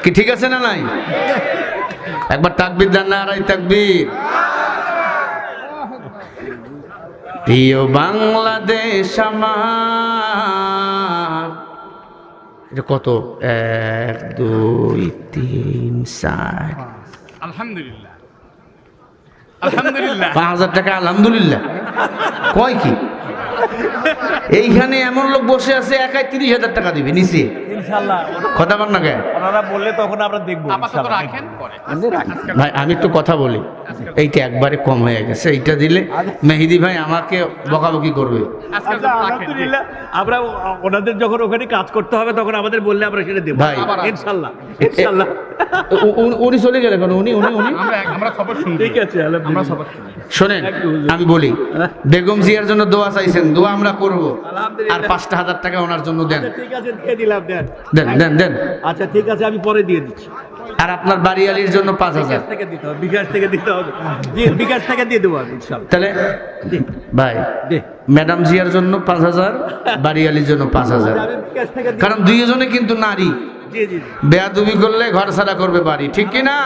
কি ঠিক আছে না নাই? একবার তাকবীর দেন, নারায়ে তাকবীর। প্রিয় বাংলাদেশ আমার, এটা কত? 1 2 3 4, আলহামদুলিল্লাহ, আলহামদুলিল্লাহ। 5000 টাকা আলহামদুলিল্লাহ কয় কি? এইখানে এমন লোক বসে আছে একাই 30,000 টাকা দিবে নিচে, ইনশাআল্লাহ। কথা বল না কেন? ওনারা বললে তখন আমরা দেখবো। আপাতত রাখেন, পরে ভাই আমি একটু কথা বলি। এইটা একবারে কম হয়ে গেছে, এইটা দিলে মেহেদি ভাই আমাকে বকাবকি করবে। আচ্ছা, আলহামদুলিল্লাহ, আমরা ওনাদের যখন ওখানে কাজ করতে হবে তখন আমাদের বললে আমরা সেটা দেবো ভাই। ইনশাল্লাহ ইনশাল্লাহ। উনি চলে গেলে কেন? উনি উনি উনি আমরা খবর শুনছি, ঠিক আছে, আমরা খবর শুনি। শোনেন, আমি বলি, বেগম জিয়ার জন্য দোয়া চাইছেন, দোয়া আমরা করব, আর 5,000 টাকা ওনার জন্য দেন। আচ্ছা, ঠিক আছে, দিয়ে দিলাম, দেন দেন দেন দেন। আচ্ছা ঠিক আছে, আমি পরে দিয়ে দিচ্ছি। আর আপনার বাড়িয়ালির জন্য 5,000। বিকাশ থেকে দিতে হবে, বিকাশ থেকে দিতে হবে, বিকাশ থেকে দিয়ে দেবো আমি ইনশাল্লাহ। তাহলে ভাই, দে, ম্যাডাম জিয়ার জন্য 5,000, বাড়িয়ালির জন্য 5,000। আমি বিকাশ থেকে দিয়ে- কারণ দুইজনে কিন্তু নারী, জি জি জি। বেয়াদবি করলে ঘর ছাড়া করবে বাড়ি, ঠিক কি না?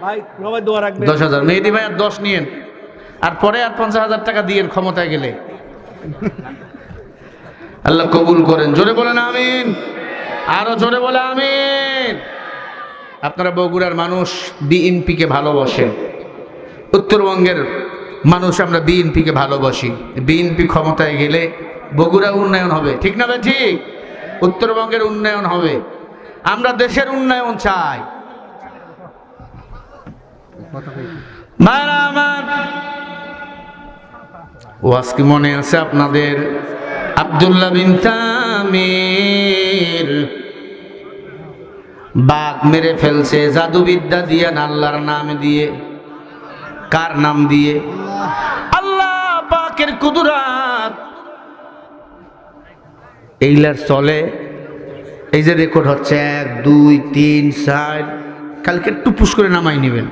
ভাই সবাই দোয়া রাখবে। 10,000 মেহেদি ভাই, আর 10 নিয়েন, আর পরে আর 50,000 টাকা দিয়েন ক্ষমতায় গেলে। আল্লাহ কবুল করেন, জোরে বলেন আমিন, আরো জোরে বলে আমিন। আপনারা বগুড়ার মানুষ বিএনপিকে ভালোবাসেন, উত্তরবঙ্গের মানুষ আমরা বিএনপিকে ভালোবাসি। বিএনপি ক্ষমতায় গেলে বগুড়া উন্নয়ন হবে, ঠিক না ভাই? ঠিক, উত্তরবঙ্গের উন্নয়ন হবে, আমরা দেশের উন্নয়ন চাই। ভাইরা আমার, ওয়াজ কি মনে আছে আপনাদের? আব্দুল্লাহ বিন তামির বাঘ মেরে ফেলছে জাদুবিদ্যা দিয়ে, না আল্লাহর নাম দিয়ে? কার নাম দিয়ে? আল্লাহ পাকের কুদরত। এইলার চলে, এই যে রেকর্ড হচ্ছে 1 2 3 4, কালকে টুপুস করে নামাই নেবেন।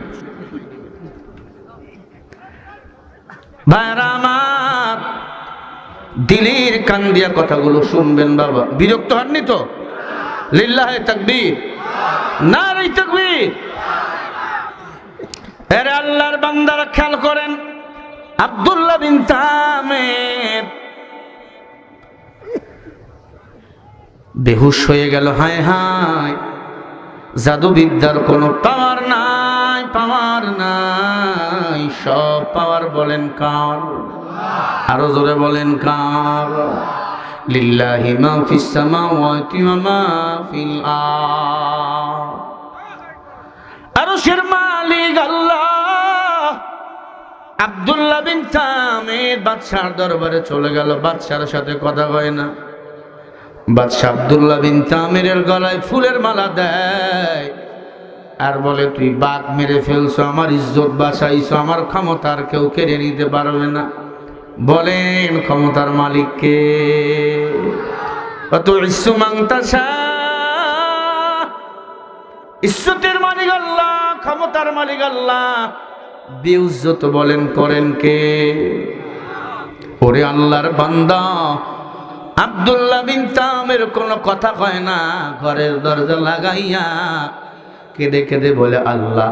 ভাইরা আমার, দিলের কান দিয়া কথাগুলো শুনবেন বাবা, বিরক্ত হননি তো? লিল্লাহে তাকবীর, নারে তাকবীর। এরে আল্লাহর বান্দারা খেয়াল করেন, আব্দুল্লাহ বিন তামির বেহুশ হয়ে গেল। হায় হায়, জাদুবিদ্যার কোনো পাওয়ার নাই, পাওয়ার নাই, সব পাওয়ার বলেন কার? আরো জোরে বলেন কার? লিল্লাহি মা ফিস সামাওয়াতি ওয়া মা ফিল আরদ। আরশের মালিক আল্লাহ। আব্দুল্লাহ বিন তামির বাদশার দরবারে চলে গেল, বাদশার সাথে কথা হয় না। বাদশা আব্দুল্লাহ বিন তামিরের গলায় ফুলের মালা দেয়, আর বলে, তুই বাঘ মেরে ফেলছো, আমার ইজ্জত বাঁচাইছো, আমার ক্ষমতা আর কেউ কেড়ে নিতে পারবে না। বলেন ক্ষমতার মালিককে? ইজ্জতের মালিক আল্লাহ, ক্ষমতার মালিক আল্লাহ। বেইজ্জত বলেন করেন কে? ওরে আল্লাহর বান্দা, আব্দুল্লাহ বিন তামির কোনো কথা কয় না, ঘরের দরজা লাগাইয়া কেঁদে কেঁদে বলে, আল্লাহ,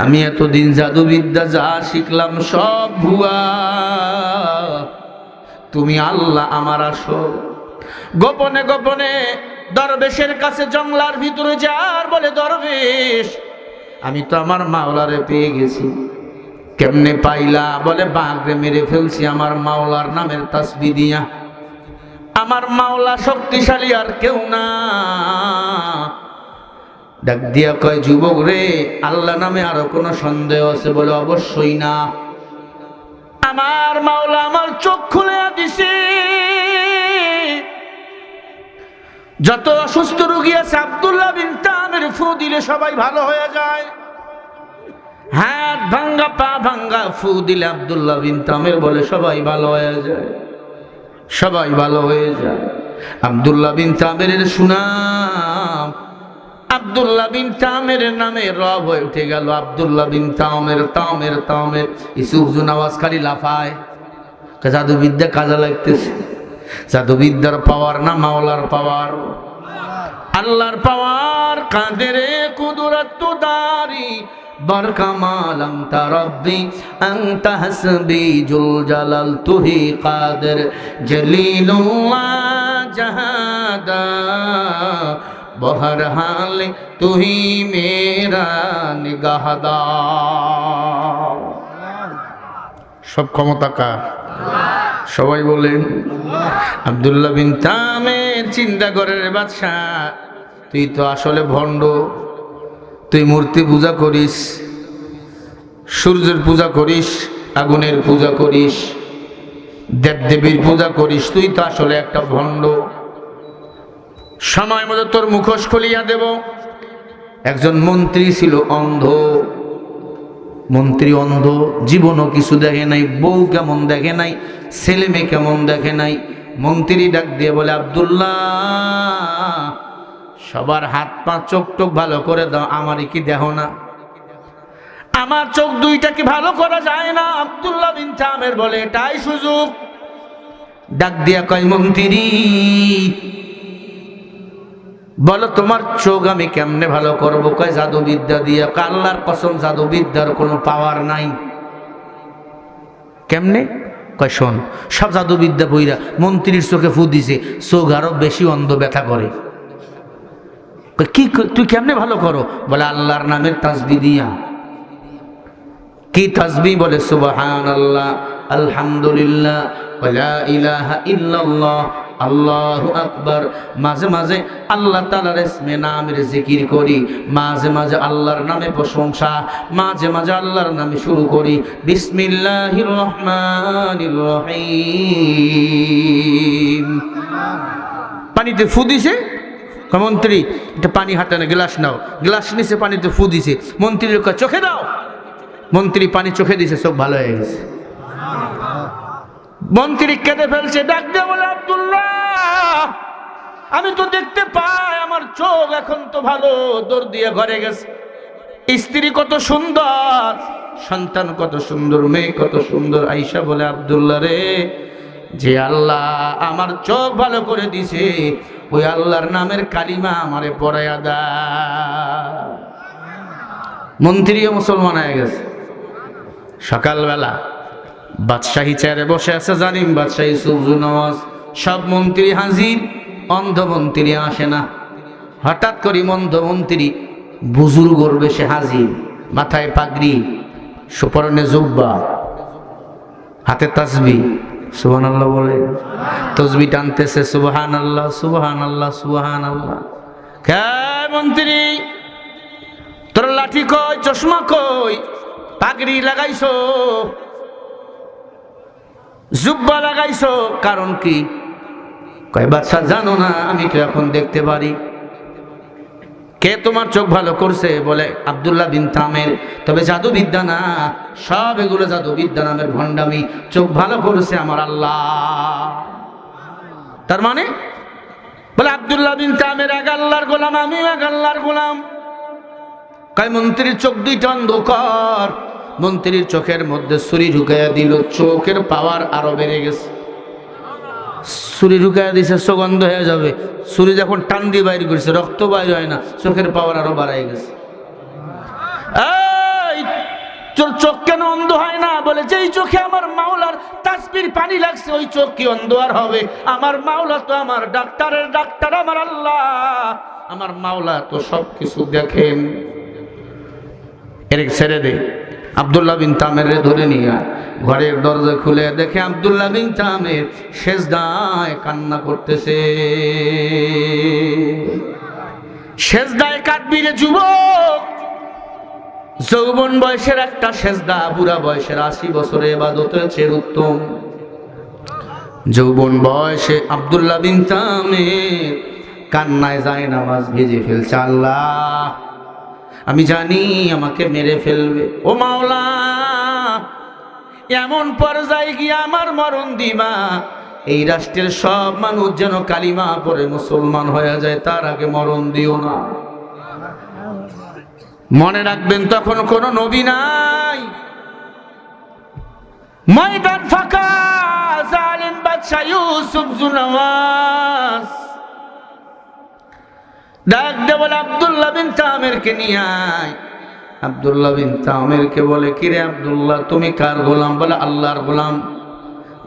আমি এতদিন জাদুবিদ্যা যা শিখলাম সব ভুয়া, তুমি আল্লাহ আমার আসল। গোপনে গোপনে দরবেশের কাছে জঙ্গলার ভিতরে যার বলে, দরবেশ, আমি তো আমার মাওলারে পেয়ে গেছি। কেমনে পাইলা? বলে, বাঘরে মেরে ফেলছি আমার মাওলার নামের তাসবিহ দিয়া। আমার মাওলা শক্তিশালী আর কেউ না। ডাক দিয়া কয়, যুবক রে, আল্লাহ নামে আরো কোনো সন্দেহ আছে? বলে, অবশ্যই না, আমার মাওলা আমার চোখ খুলে দিছে। যত অসুস্থ রোগী আছে আব্দুল্লাহ বিন তামির ফু দিলে সবাই ভালো হয়ে যায়। হাত ভাঙ্গা পা ভাঙ্গা ফু দিলে আব্দুল্লাহ বিন তামির বলে সবাই ভালো হয়ে যায়, সবাই ভালো হয়ে যায়। আব্দুল্লাহ বিন তামিরের সুনাম, আব্দুল্লাহ বিন তামির নামে রব হয়ে উঠে গেল। আব্দুল্লাহ বিন তামির, তামির তামির, ইসুফজুন আওয়াজ খালি লাফায়। জাদুবিদ্যা কাজে লাগতেছে। জাদুবিদ্যার পাওয়ার না মাওলার পাওয়ার? আল্লাহর পাওয়ার। কাদেরে কুদরত দারি বরকামাল আনতা রব্বি আনতা হাসবি জুল জালাল তুহি কাদের জলিলুল্লাহ জাহাদা বহর হাল তুহি মেরা নিগাহদা। সব ক্ষমতা কার? সবাই বলেন। আব্দুল্লাহ বিন তামির চিন্তা করে, রে বাদশা, তুই তো আসলে ভণ্ড, তুই মূর্তি পূজা করিস, সূর্যের পূজা করিস, আগুনের পূজা করিস, দেবদেবীর পূজা করিস, তুই তো আসলে একটা ভণ্ড। সময় মতো তোর মুখোশ খুলিয়া দেব। একজন মন্ত্রী ছিল অন্ধ। মন্ত্রী অন্ধ, জীবনও কিছু দেখে নাই, বউ কেমন দেখে নাই, ছেলে মেয়ে কেমন দেখে নাই। মন্ত্রী ডাক দিয়ে বলে, আব্দুল্লাহ, সবার হাত পা চোখ টোক ভালো করে দাও, আমারই কি দেখো না? আমার চোখ দুইটা কি ভালো করা যায় না? আব্দুল্লাহ বিন জামের বলে, এটাই সুযোগ। ডাক দিয়া কয়, মন্ত্রী বলো তোমার চোখ আমি কেমনে ভালো করবো? কয় জাদুবিদ্যা দিয়া। আল্লাহর কসম, জাদুবিদ্যার কোনো পাওয়ার নাই। কেমনে? কয় শোন, সব জাদুবিদ্যা বইরা মন্ত্রীর চোখে ফু দিছে, চোখ আরো বেশি অন্ধ ব্যথা করে। কি তুই কেমনে ভালো করো? বলে আল্লাহর নামের তাসবিহ দিয়া। কি তাসবিহ? বলে সুবহানাল্লাহ, আলহামদুলিল্লাহ, ওয়া লা ইলাহা ইল্লাল্লাহ, আল্লাহু আকবার। মাঝে মাঝে আল্লাহ তাআলার ইসমে নামের জিকির করি, মাঝে মাঝে আল্লাহর নামে প্রশংসা, মাঝে মাঝে আল্লাহর নামে শুরু করি, বিসমিল্লাহির রহমানির রহিম। পানিতে ফু দিছে মন্ত্রী, এটা পানি হাতানো, গ্লাস নাও। গ্লাস নিচে পানিতে ফু দিছে। মন্ত্রীর কয় চোখে দাও। মন্ত্রী পানি চোখে দিছে, চোখ ভালো হয়ে গেছে। মন্ত্রী কেঁদে ফেলছে, ডাক দিয়ে বলে, আব্দুল্লাহ, আমি তো দেখতে পাই, আমার চোখ এখন তো ভালো। দৌড় দিয়ে ঘরে গেছে। স্ত্রী কত সুন্দর, সন্তান কত সুন্দর, মেয়ে কত সুন্দর। আয়েশা বলে, আব্দুল্লাহ রে, যে আল্লাহ আমার চোখ ভালো করে দিছে, ওই আল্লাহর নামের কালিমা আমারে পড়াইয়া দা। মন্ত্রীও মুসলমান হয়ে গেছে। সকালবেলা বাদশাহী চেয়ারে বসে আছে, জানিম বাদশাহী সুবজু নওয়াজ, সব মন্ত্রী হাজির, অন্ধ মন্ত্রী আসে না। হঠাৎ করে অন্ধ মন্ত্রী বুজুর্গর বেশে হাজির, মাথায় পাগড়ি, সুপরনে জুব্বা, হাতে তাসবিহ। সুবহানাল্লাহ বলে, তাসবিহ টানতেছে, সুবহানাল্লাহ, সুবহানাল্লাহ, সুবহানাল্লাহ। কে মন্ত্রী, তোর লাঠি কই, চশমা কই, পাগড়ি লাগাইছো, জুব্বা লাগাইছো, কারণ কি? কয় বাদশা জানো না, আমি তো এখন দেখতে পারি। কে তোমার চোখ ভালো করছে? বলে আব্দুল্লাহ বিন তামের। তবে জাদুবিদ্যা না, সব এগুলো জাদুবিদ্যা নামের ভণ্ডামি। চোখ ভালো করেছে আমার আল্লাহ। তার মানে বলে আব্দুল্লাহ বিন তামের এক আল্লাহর গোলাম, আমিও এক আল্লাহর গোলাম। কয় মন্ত্রীর চোখ দুইটা অন্ধকার। মন্ত্রীর চোখের মধ্যে ছুরি ঢুকাইয়া দিল, চোখের পাওয়ার আরো বেড়ে গেছে। ছুরি ঢুকাইয়া দিছে, চোখ অন্ধ হয়ে যাবে। ছুরি যখন টান দিয়ে বাইর করেছে, রক্ত বাইর হয় না, চোখের পাওয়ার আরো বাড়াই গেছে। এই তোর চোখ কেন অন্ধ হয় না? বলে যেই চোখে আমার মাওলার তাসবির পানি লাগছে, ওই চোখ কি অন্ধ আর হবে? আমার মাওলা তো আমার ডাক্তারের ডাক্তার, আমার আল্লাহ, আমার মাওলা তো সব কিছু দেখেন। এর ছেড়ে দে। আব্দুল্লাহ বিন তামের ধরে নিয়ে ঘরের দরজা খুলে দেখে আব্দুল্লাহ বিন তামের সেজদায় কান্না করতেছে। সেজদায় কাঁদবি রে যুবক, যৌবন বয়সের একটা সেজদা বুড়া বয়সের 80 বছরে ইবাদতের চেয়ে উত্তম। যৌবন বয়সে আব্দুল্লাহ বিন তামের কান্নায় যায় নামাজ ভিজে ফেলছে। আল্লাহ, আমি জানি আমাকে মেরে ফেলবে, ও মাওলা, এমন পর্যায়ে গিয়ে আমার মরণ দিবা, এই রাষ্ট্রের সব মানুষ যেন কালিমা পড়ে মুসলমান হয়ে যায়, তার আগে মরণ দিও না। মনে রাখবেন, তখন কোনো নবী নাই, ময়দান ফাঁকা, জালিম বাদশা ইউসুফ জুনওয়াজ ডাক দে বলে আব্দুল্লাহ বিন তামেরকে নিয়ে আয়। আব্দুল্লাহ বিন তামেরকে বলে, কিরে আব্দুল্লাহ, তুমি কার গোলাম? বলে আল্লাহর গোলাম।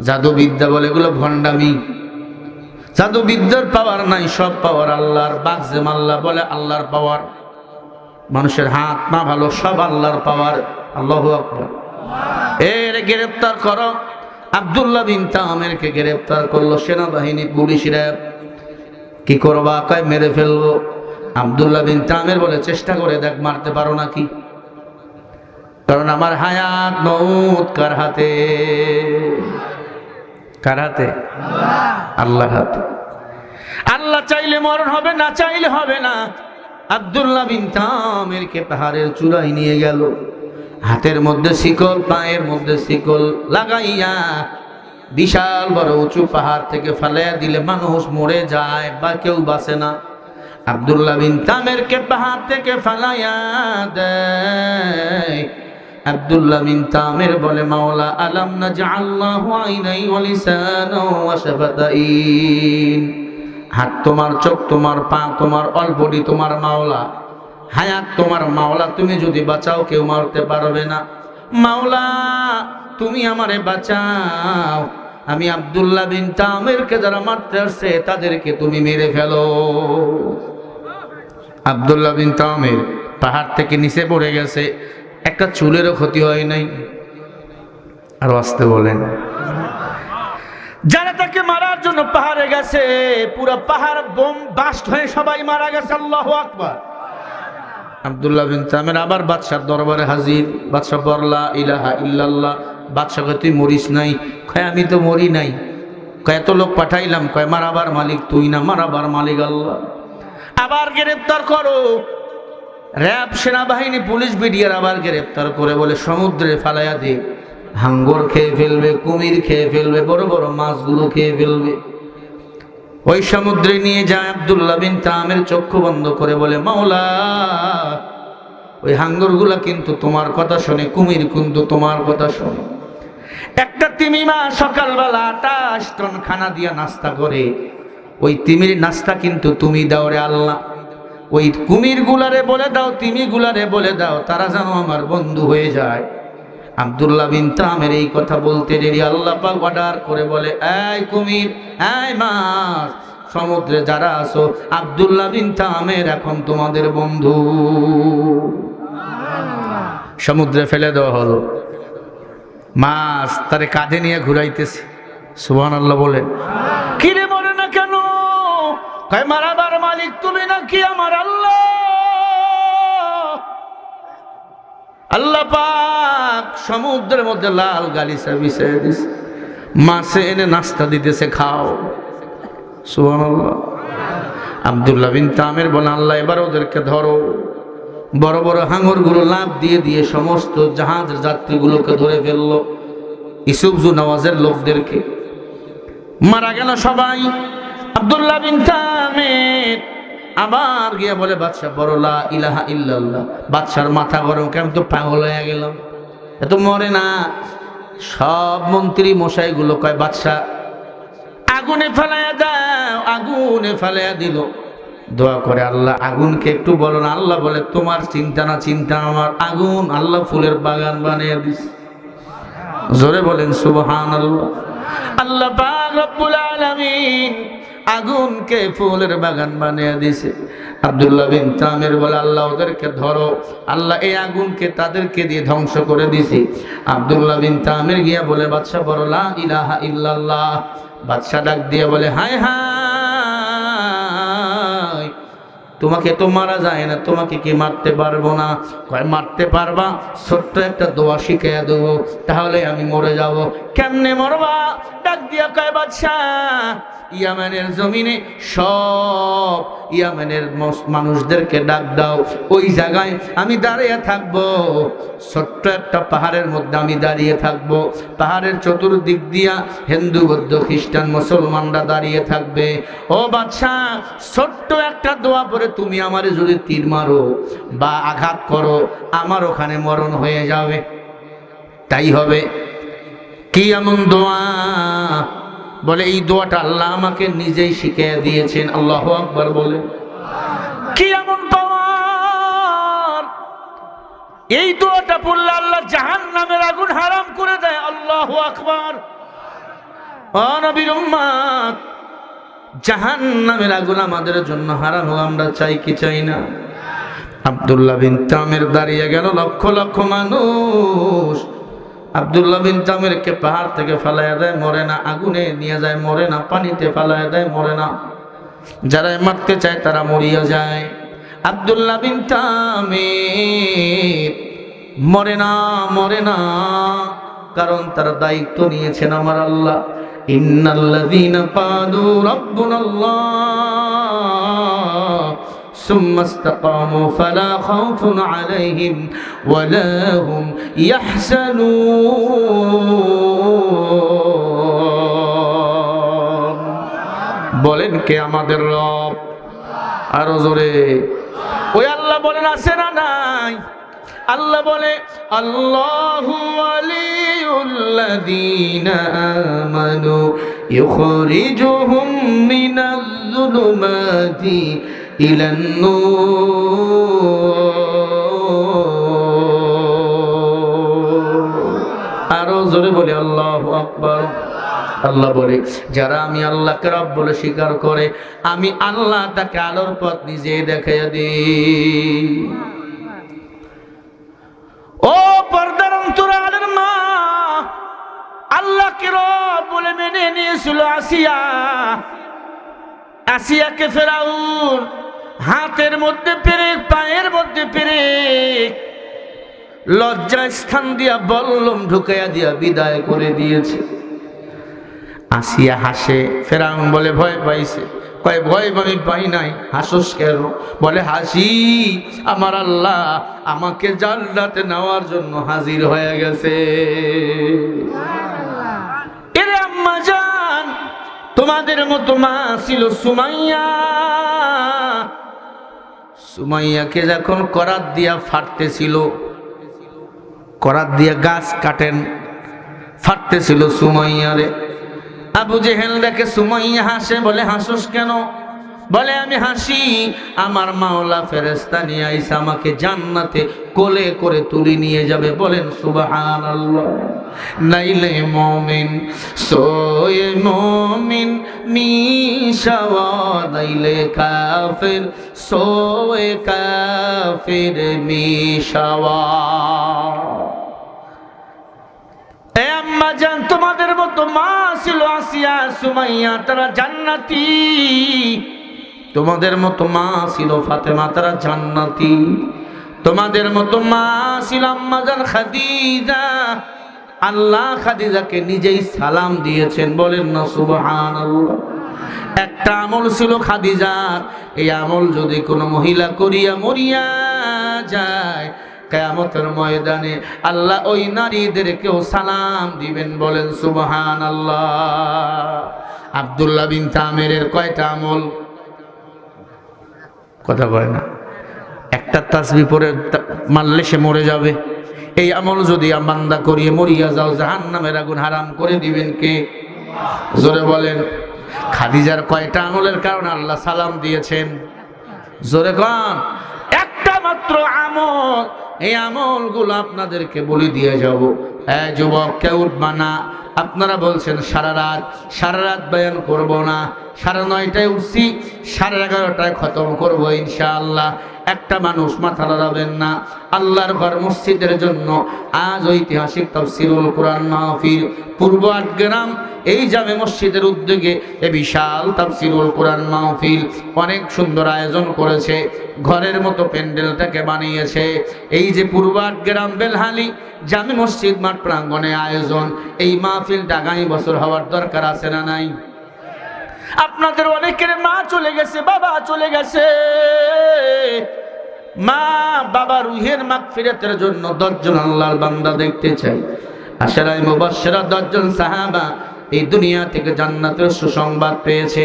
জাদুবিদ্যা বলে এগুলো ভণ্ডামি, জাদুবিদ্যার পাওয়ার নাই, সব পাওয়ার আল্লাহর। বাগজে মাল্লা বলে আল্লাহর পাওয়ার, মানুষের হাত না ভালো, সব আল্লাহর পাওয়ার। আল্লাহু আকবার। এর গ্রেফতার করো। আব্দুল্লাহ বিন তামেরকে গ্রেফতার করলো সেনাবাহিনী, পুলিশরা। কি করবা? কয় মেরে ফেলবো। আব্দুল্লাহ বিন তামের বলে, চেষ্টা করে দেখ, মারতে পারো নাকি? কারণ আমার হায়াত মউত কার হাতে? কার হাতে? আল্লাহর হাতে। আল্লাহ চাইলে মরণ হবে, না চাইলে হবে না। আব্দুল্লাহ বিন তামিরকে পাহাড়ের চূড়ায় নিয়ে গেল, হাতের মধ্যে শিকল, পায়ের মধ্যে শিকল লাগাইয়া বিশাল বড় উঁচু পাহাড় থেকে ফালাইয়া দিলে মানুষ মরে যায় বা কেউ বাঁচে না। আব্দুল্লাহ বিন তামিরকে পাহাড় থেকে ফালাইয়া দেয়। আব্দুল্লাহ বিন তামির বলে, মাওলা আলাম নাজআল্লাহু আইনাই ওয়া লিসানাও ওয়া শাফাতাইন। হাত তোমার, চোখ তোমার, পা তোমার, অলবডি তোমার মাওলা, হায়াত তোমার মাওলা। তুমি যদি বাঁচাও কেউ মারতে পারবে না। মাওলা তুমি আমারে বাঁচাও, আমি আব্দুল্লাহ বিন তামিরকে যারা মারতে আসছে তাদেরকে তুমি মেরে ফেলো। আব্দুল্লাহ বিন তামির পাহাড় থেকে নিচে পড়ে গেছে, একটা চুলেরও ক্ষতি হয় নাই। আর আসতে বলেন, যারা তাকে মারার জন্য পাহাড়ে গেছে পুরো পাহাড় বোম বাস্ট হয়ে সবাই মারা গেছে। আল্লাহু আকবার। আব্দুল্লাহ বিন তামির আবার বাদশার দরবারে হাজির। বাদশা বললা ইলাহা ইল্লাল্লাহ। বাদশাকে তুই মরিস নাই? কয় আমি তো মরি নাই। কয় এত লোক পাঠাইলাম? কয় মারাবার মালিক তুই না, মারাবার মালিক আল্লাহ। আবার গ্রেফতার করো। র্যাব, সেনাবাহিনী, পুলিশ, বিডিআর আবার গ্রেফতার করে বলে সমুদ্রে ফালাইয়া দে। হাঙ্গর খেয়ে ফেলবে, কুমির খেয়ে ফেলবে, বড় বড় মাছগুলো খেয়ে ফেলবে। ওই সমুদ্রে নিয়ে যায়। আব্দুল্লাহ বিন তামির চক্ষু বন্ধ করে বলে, মাওলা ওই হাঙ্গরগুলা কিন্তু তোমার কথা শোনে, কুমির কিন্তু তোমার কথা শোনে। একটা তিমি মা সকালবেলা 28 টন খানা দিয়া নাস্তা করে, ওই তিমির নাস্তা কিন্তু তুমি দাও রে আল্লাহ। ওই কুমির গুলারে বলে দাও, তিমি গুলারে বলে দাও, তারা যেন আমার বন্ধু হয়ে যায়। আব্দুল্লাহ বিন তামির এই কথা বলতে দেরি আল্লাহ পাক অর্ডার করে বলে, এই কুমির, এই মাছ, সমুদ্রে যারা আছো, আব্দুল্লাহ বিন তামির এখন তোমাদের বন্ধু। সমুদ্রে ফেলে দেওয়া হলো। মাছ তারে কাঁধে নিয়ে ঘুরাইতেছে। সুবহানাল্লাহ বলে, কিরে মরে না কেন? কয় মারাবার মালিক তুমি নাকি আমার আল্লাহ? আল্লাহ পাক সমুদ্রের মধ্যে লাল গালিচা বিছিয়ে দিছে, মাছে এনে নাস্তা দিতেছে, খাও। সুবহানাল্লাহ। আব্দুল্লাহ বিন তামির বলে, আল্লাহ এবার ওদেরকে ধরো। বড় বড় হাঙরগুলো লাফ দিয়ে দিয়ে সমস্ত জাহাজ যাত্রীগুলোকে ধরে ফেললো, ইসুফজু নওয়াজের লোকদেরকে। মারা গেল সবাই। আব্দুল্লাহ বিন তামির আবার গিয়া বলে, বাদশা বড় লা ইলাহা ইল্লাল্লাহ। বাদশার মাথা গরম, কেমন তো পাগল হয়ে গেলাম, এত মরে না। সব মন্ত্রী মশাইগুলো কয়, বাদশা আগুনে ফেলাইয়া দাও, আগুনে ফেলাইয়া দিল। দোয়া করে, আল্লাহ আগুনকে একটু বলো না। আল্লাহ বলে, তোমার চিন্তা না চিন্তা আমার। আগুন আল্লাহ ফুলের বাগান বানিয়ে দিস। জোরে বলেন সুবহানাল্লাহ। আল্লাহ পাক রব্বুল আলামিন আগুনকে ফুলের বাগান বানিয়ে দিছে। আব্দুল্লাহ বিন তামির বলে, আল্লাহ ওদেরকে ধরো। আল্লাহ এই আগুনকে তাদেরকে দিয়ে ধ্বংস করে দিছি। আব্দুল্লাহ বিন তামির গিয়া বলে, বাদশা বড় লা ইলাহা ইল্লাল্লাহ। বাদশা ডাক দিয়ে বলে, হায় হায়, তোমাকে তো মারা যায় না, তোমাকে কি মারতে পারবো না? কয়, মারতে পারবা, ছোট্ট একটা দোয়া শিখিয়ে দেবো, তাহলে আমি মরে যাব। কেমনে মরবা? ডাক দিয়া কয়, বাদশা ইয়ামেনের জমিনে সব ইয়ামেনের মানুষদেরকে ডাক দাও, ওই জায়গায় আমি দাঁড়িয়ে থাকবো। ছোট্ট একটা পাহাড়ের মধ্যে আমি দাঁড়িয়ে থাকবো। পাহাড়ের চতুর্দিক দিয়া হিন্দু, বৌদ্ধ, খ্রিস্টান, মুসলমানরা দাঁড়িয়ে থাকবে। ও বাদশা, ছোট্ট একটা দোয়া পরে তুমি আমারে যদি তীর মারো বা আঘাত করো, আমার ওখানে মরণ হয়ে যাবে। তাই হবে। কি এমন দোয়া? বলে, এই দোয়াটা আল্লাহ আমাকে নিজেই শিখিয়ে দিয়েছেন। আল্লাহু আকবার বলে। কি এমন পাওয়ার? এই দোয়াটা পড়লে আল্লাহ জাহান্নামের আগুন হারাম করে দেয়। আল্লাহু আকবার। ও নবীর উম্মত, জাহান্নামের আগুন আমাদের জন্য হারাম হোক, আমরা চাই কি চাই না? আব্দুল্লাহ বিন তামির দাঁড়িয়ে গেল, লক্ষ লক্ষ মানুষ। আব্দুল্লাহ বিন তামিরকে পাহাড় থেকে ফেলাইয়া দেয়, মরে না। আগুনে নিয়ে যায়, মরে না। পানিতে ফেলাইয়া দেয়, মরে না। যারা মারতে চায় তারা মরিয়া যায়। আব্দুল্লাহ বিন তামির মরে না, মরে না, কারণ তার দায়িত্ব নিয়েছেন আমার আল্লাহ। ইন্নাল্লাযীনা ক্বালু রাব্বুনাল্লাহ সুম্মা ইসতাকামু ফালা খাউফুন আলাইহিম ওয়ালা হুম ইয়াহজানুন। বলেন কে আমাদের রব? আরো জোরে। ওই আল্লাহ বলেন আছে না নাই? আল্লাহ বলে আল্লাহু ওয়ালিউল্লাযীনা আমানু ইউখরিজুহুম মিনাজ-যুলুমাতি ইলান-নূর। আরো জোরে বলে আল্লাহু আকবার। আল্লাহ বলে যারা আমি আল্লাহকে রব বলে স্বীকার করে, আমি আল্লাহ তাকে আলোর পথ নিজে দেখাইয়া দিই। ও পর্দার অন্তরালের মা, আল্লাহকে রব বলে মেনে নিয়েছিল আসিয়া। আসিয়াকে ফেরাউন হাতের মধ্যে পেরেক, পায়ের মধ্যে পেরেক, লজ্জা স্থান দিয়া বল্লম ঢুকাইয়া দিয়া বিদায় করে দিয়েছে। আসিয়া হাসে, ফেরাউন বলে ভয় পাইছে। কয় ভয় আমি পাই নাই, হাসোস কেন? বলে হাসি, আমার আল্লাহ আমাকে জান্নাতে নেওয়ার জন্য হাজির হয়ে গেছে। এরে আম্মা জান, তোমাদের মতো মা ছিল সুমাইয়া। সুমাইয়াকে যখন করাত দিয়া ফাটতেছিল, করাত দিয়া গাছ কাটেন, ফাটতেছিল সুমাইয়ারে, আবু জেহেল দেখে সুমাইয়া হাসে, বলে হাসোস কেন? বলে আমি হাসি, আমার মাওলা ফেরেশতা নিয়ে আইসা আমাকে জান্নাতে কোলে করে তুলে নিয়ে যাবে। বলেন সুবহানাল্লাহ। নাইলে মুমিন সোয়ে মুমিন মিশাওয়া, নাইলে কাফির সোয়ে কাফির মিশাওয়া। এ আম্মা জান, তোমাদের মতো মা ছিল আসিয়া সুমাইয়া, তারা জান্নাতি। তোমাদের মতো মা ছিল ফাতেমা, তারা জান্নাতি। তোমাদের মতো মা ছিল আম্মা জান খাদিজা। আল্লাহ খাদিজাকে নিজেই সালাম দিয়েছেন। বলেন না সুবহানাল্লাহ। একটা আমল ছিল খাদিজার, এই আমল যদি কোনো মহিলা করিয়া মরিয়া যায়, কিয়ামতের ময়দানে আল্লাহ ওই নারীদেরকেও সালাম দিবেন। বলেন সুবহানাল্লাহ। আব্দুল্লাহ বিন তামিরের কয়টা আমল? কথা কয় না। একটা তাসবিহ পড়ে মারলে সে মরে যাবে। এই আমল যদি বান্দা করিয়ে মরিয়া যাও, জাহান্নামের আগুন হারাম করে দিবেন কে? জোরে বলেন। খাদিজার কয়টা আমলের কারণে আল্লাহ সালাম দিয়েছেন? জোরে কন। একটা মাত্র আমল। এই আমলগুলো আপনাদেরকে বলে দিয়ে যাব। যুবক কেউ উঠবা না। আপনারা বলছেন সারা রাত বয়ান করব না, 9:30টায় উঠছি, 11:30টায় খতম করবো ইনশাআল্লাহ। একটা মানুষ মাথা লড়াবেন না। আল্লাহর ঘর মসজিদের জন্য আজ ঐতিহাসিক তাফসীরুল কোরআন মাহফিল পূর্ব 8 গ্রাম এই জামে মসজিদের উদ্যোগে এ বিশাল তাফসীরুল কোরআন মাহফিল অনেক সুন্দর আয়োজন করেছে। ঘরের মতো প্যান্ডেলটাকে বানিয়েছে। এই যে পূর্ব 8 গ্রাম বেলহালি জামে মসজিদ মাঠ প্রাঙ্গণে আয়োজন, এই মাহফিলটা আগামী বছর হওয়ার দরকার আছে না নাই? আপনাদের অনেকের মা চলে গেছে, বাবা চলে গেছে। মা বাবা রুহের মাগফিরাতের জন্য 10 জন আল্লাহর বান্দা দেখতে চাই। আশারায়ে মুবাশশিরা 10 জন সাহাবা এই দুনিয়া থেকে জান্নাতের সুসংবাদ পেয়েছে।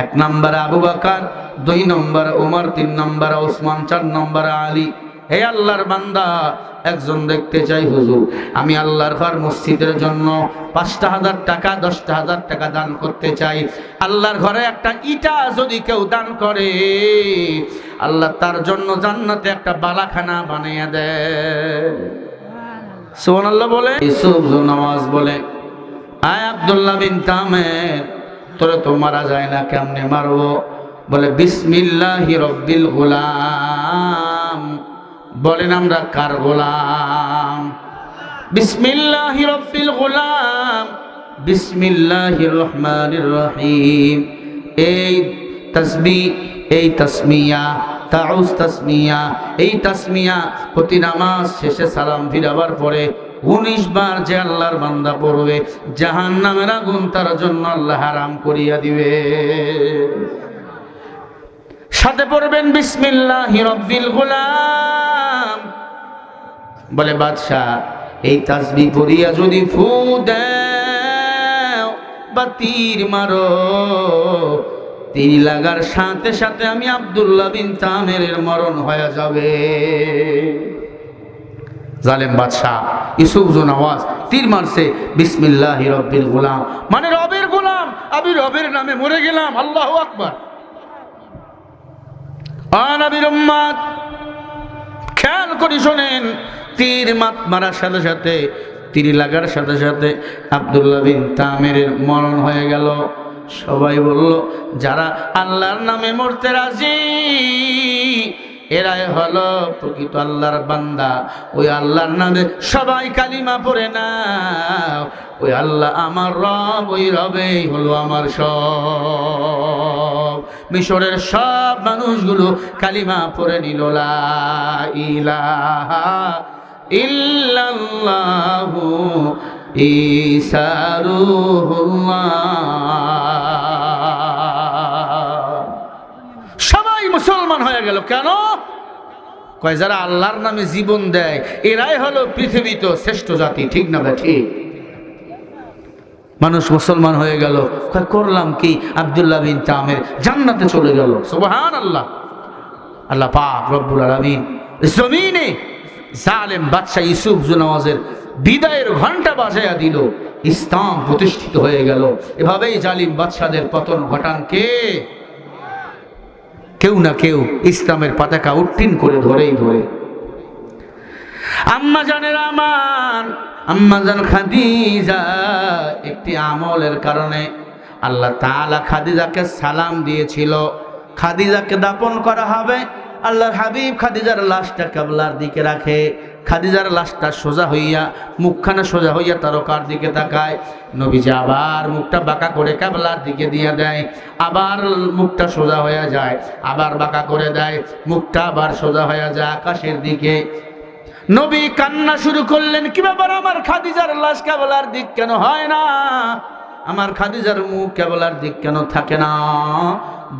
1 নম্বরে আবু বকর, 2 নম্বরে ওমর, 3 নম্বরে ওসমান, 4 নম্বরে আলী। হে আল্লাহর বান্দা, একজন দেখতে চাই হুজুর, আমি আল্লাহর ঘর মসজিদের জন্য 5,000 টাকা 10,000 টাকা দান করতে চাই। আল্লাহর ঘরে একটা ইটা যদি কেউ দান করে, আল্লাহ তার জন্য জান্নাতে একটা বালাখানা বানিয়ে দেয়। সুবহানাল্লাহ বলে। ইউসুফ নামাজ বলে, আয় আব্দুল্লাহ বিন তামের, তোরে তো মারা যায় না, কেমনে মারবো? বলে বিসমিল্লাহি রব্বিল গুলাম। বলেন আমরা কার গোলাম? বিসমিল্লাহি রব্বিল গুলাম, বিসমিল্লাহির রহমানির রহিম। এই তাসবিহ, এই তাসমিয়া, তাউজ তাসমিয়া, এই তাসমিয়া প্রতি নামাজ শেষে সালাম ফিরাবার পরে 19 বার যে আল্লাহর বান্দা পড়বে, জাহান্নামের আগুন তার জন্য আল্লাহ হারাম করিয়া দিবে। সাথে পড়বেন বিসমিল্লাহি রাব্বিল গুলাম। বলে বাদশাহ, এই তাসবিহ পড়িয়া যদি ফু দাও বা তীর মারো, তীর লাগার সাথে সাথে আমি আব্দুল্লাহ বিন তামেরের মরণ হয়ে যাবে। জালেম বাদশাহ ইউসুফ নওয়াজ তীর মারছে, বিসমিল্লাহি রাব্বিল গুলাম, মানে রবের গোলাম, আমি রবের নামে মরে গেলাম। আল্লাহু আকবার। নবীর উম্মত খেয়াল করে শোনেন, তীর মারার সাথে সাথে, তীর লাগার সাথে সাথে আব্দুল্লাহ বিন তামেরের মরণ হয়ে গেল। সবাই বলল, যারা আল্লাহর নামে মরতে রাজি এরাই হলো প্রকৃত আল্লাহর বান্দা। ওই আল্লাহর নামে সবাই কালিমা পড়ে না, ওই আল্লাহ আমার রব, ওই রবেই হলো আমার সব। মিশরের সব মানুষগুলো কালিমা পড়ে নিল, লা ইলাহা ইল্লাল্লাহু ঈসা রূহুল্লাহ। সবাই মুসলমান হয়ে গেল। কেন? কয় যারা আল্লাহর নামে জীবন দেয় এরাই হলো পৃথিবীতে শ্রেষ্ঠ জাতি। ঠিক না ভাই? ঠিক। মানুষ মুসলমান হয়ে গেল। কয় করলাম কি? আব্দুল্লাহ বিন তামের জান্নাতে চলে গেল। সুবহানাল্লাহ। আল্লাহ পাক রব্বুল আলামিন জমিনে জালেম বাদশা ইউসুফ নওয়াজের বিদায়ের ঘন্টা বাজায়া দিল, ইসলাম প্রতিষ্ঠিত হয়ে গেল। এভাবেই জালিম বাদশাদের পতন ঘটান কে? কেউ না কেউ ইসলামের পতাকা উত্তীর্ণ করে ধরেই ধরে। আম্মা জানের আমান, আম্মা জান খাদিজা একটি আমলের কারণে আল্লাহ তাআলা খাদিজাকে সালাম দিয়েছিল। খাদিজাকে দাপন করা হবে, আল্লাহর হাবিব খাদিজার লাশটা কিবলার দিকে রাখে। খাদিজার লাশটা সোজা হইয়া, মুখখানা সোজা হইয়া তারকার দিকে তাকায়। নবীজি আবার মুখটা বাঁকা করে কিবলার দিকে দিয়ে দেয়, আবার মুখটা সোজা হয়ে যায়, আবার বাঁকা করে দেয়, মুখটা আবার সোজা হয়ে যায় আকাশের দিকে। নবী কান্না শুরু করলেন, কি ব্যাপার, আমার খাদিজার লাশ কিবলার দিক কেন হয় না? আমার খাদিজার মুখ কিবলার দিক কেন থাকে না?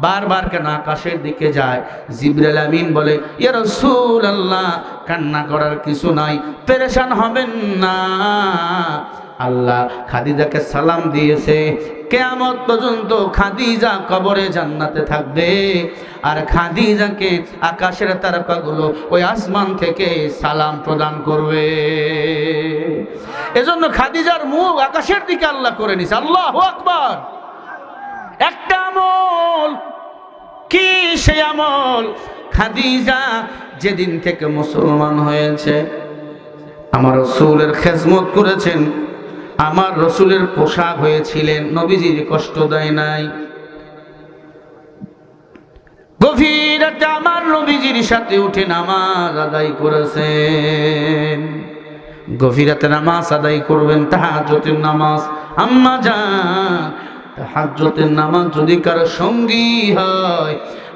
বারবার কেন আকাশের দিকে যায়? জিবরাইল আমিন বলে, ইয়া রাসূলুল্লাহ, কান্না করার কিছু নাই, পেরেশান হবেন না। আল্লাহ খাদিজাকে সালাম দিয়েছে, কিয়ামত পর্যন্ত খাদিজা কবরে জান্নাতে থাকবে, আর খাদিজাকে আকাশের তারকাগুলো ওই আসমান থেকে সালাম প্রদান করবে। এজন্য খাদিজার মুখ আকাশের দিকে আল্লাহ করে নিছে। আল্লাহু আকবার। একটা আমল, কি সেই আমল? খাদিজা যেদিন থেকে মুসলমান হয়েছে, আমার রাসূলের খেদমত করেছেন, আমার রাসূলের পোশাক হয়েছিলেন, নবীজির কষ্ট দেয় নাই। গভীর রাতে আমার নবীজির সাথে উঠে নামাজ আদায় করেছেন। গভীর রাতে নামাজ আদায় করবেন, তাহাজ্জুদের নামাজ। আম্মা জান, তাহাজ্জুদের নামাজ যদি কারো সঙ্গী হয়,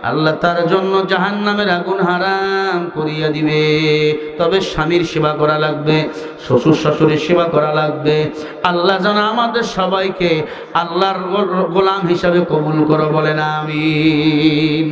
আল্লাহ তার জন্য জাহান্নামের আগুন হারাম করিয়া দিবে। তবে স্বামীর সেবা করা লাগবে, শ্বশুর শাশুড়ির সেবা করা লাগবে। আল্লাহ যেন আমাদের সবাইকে আল্লাহর গোলাম হিসাবে কবুল করো, বলেন আমিন।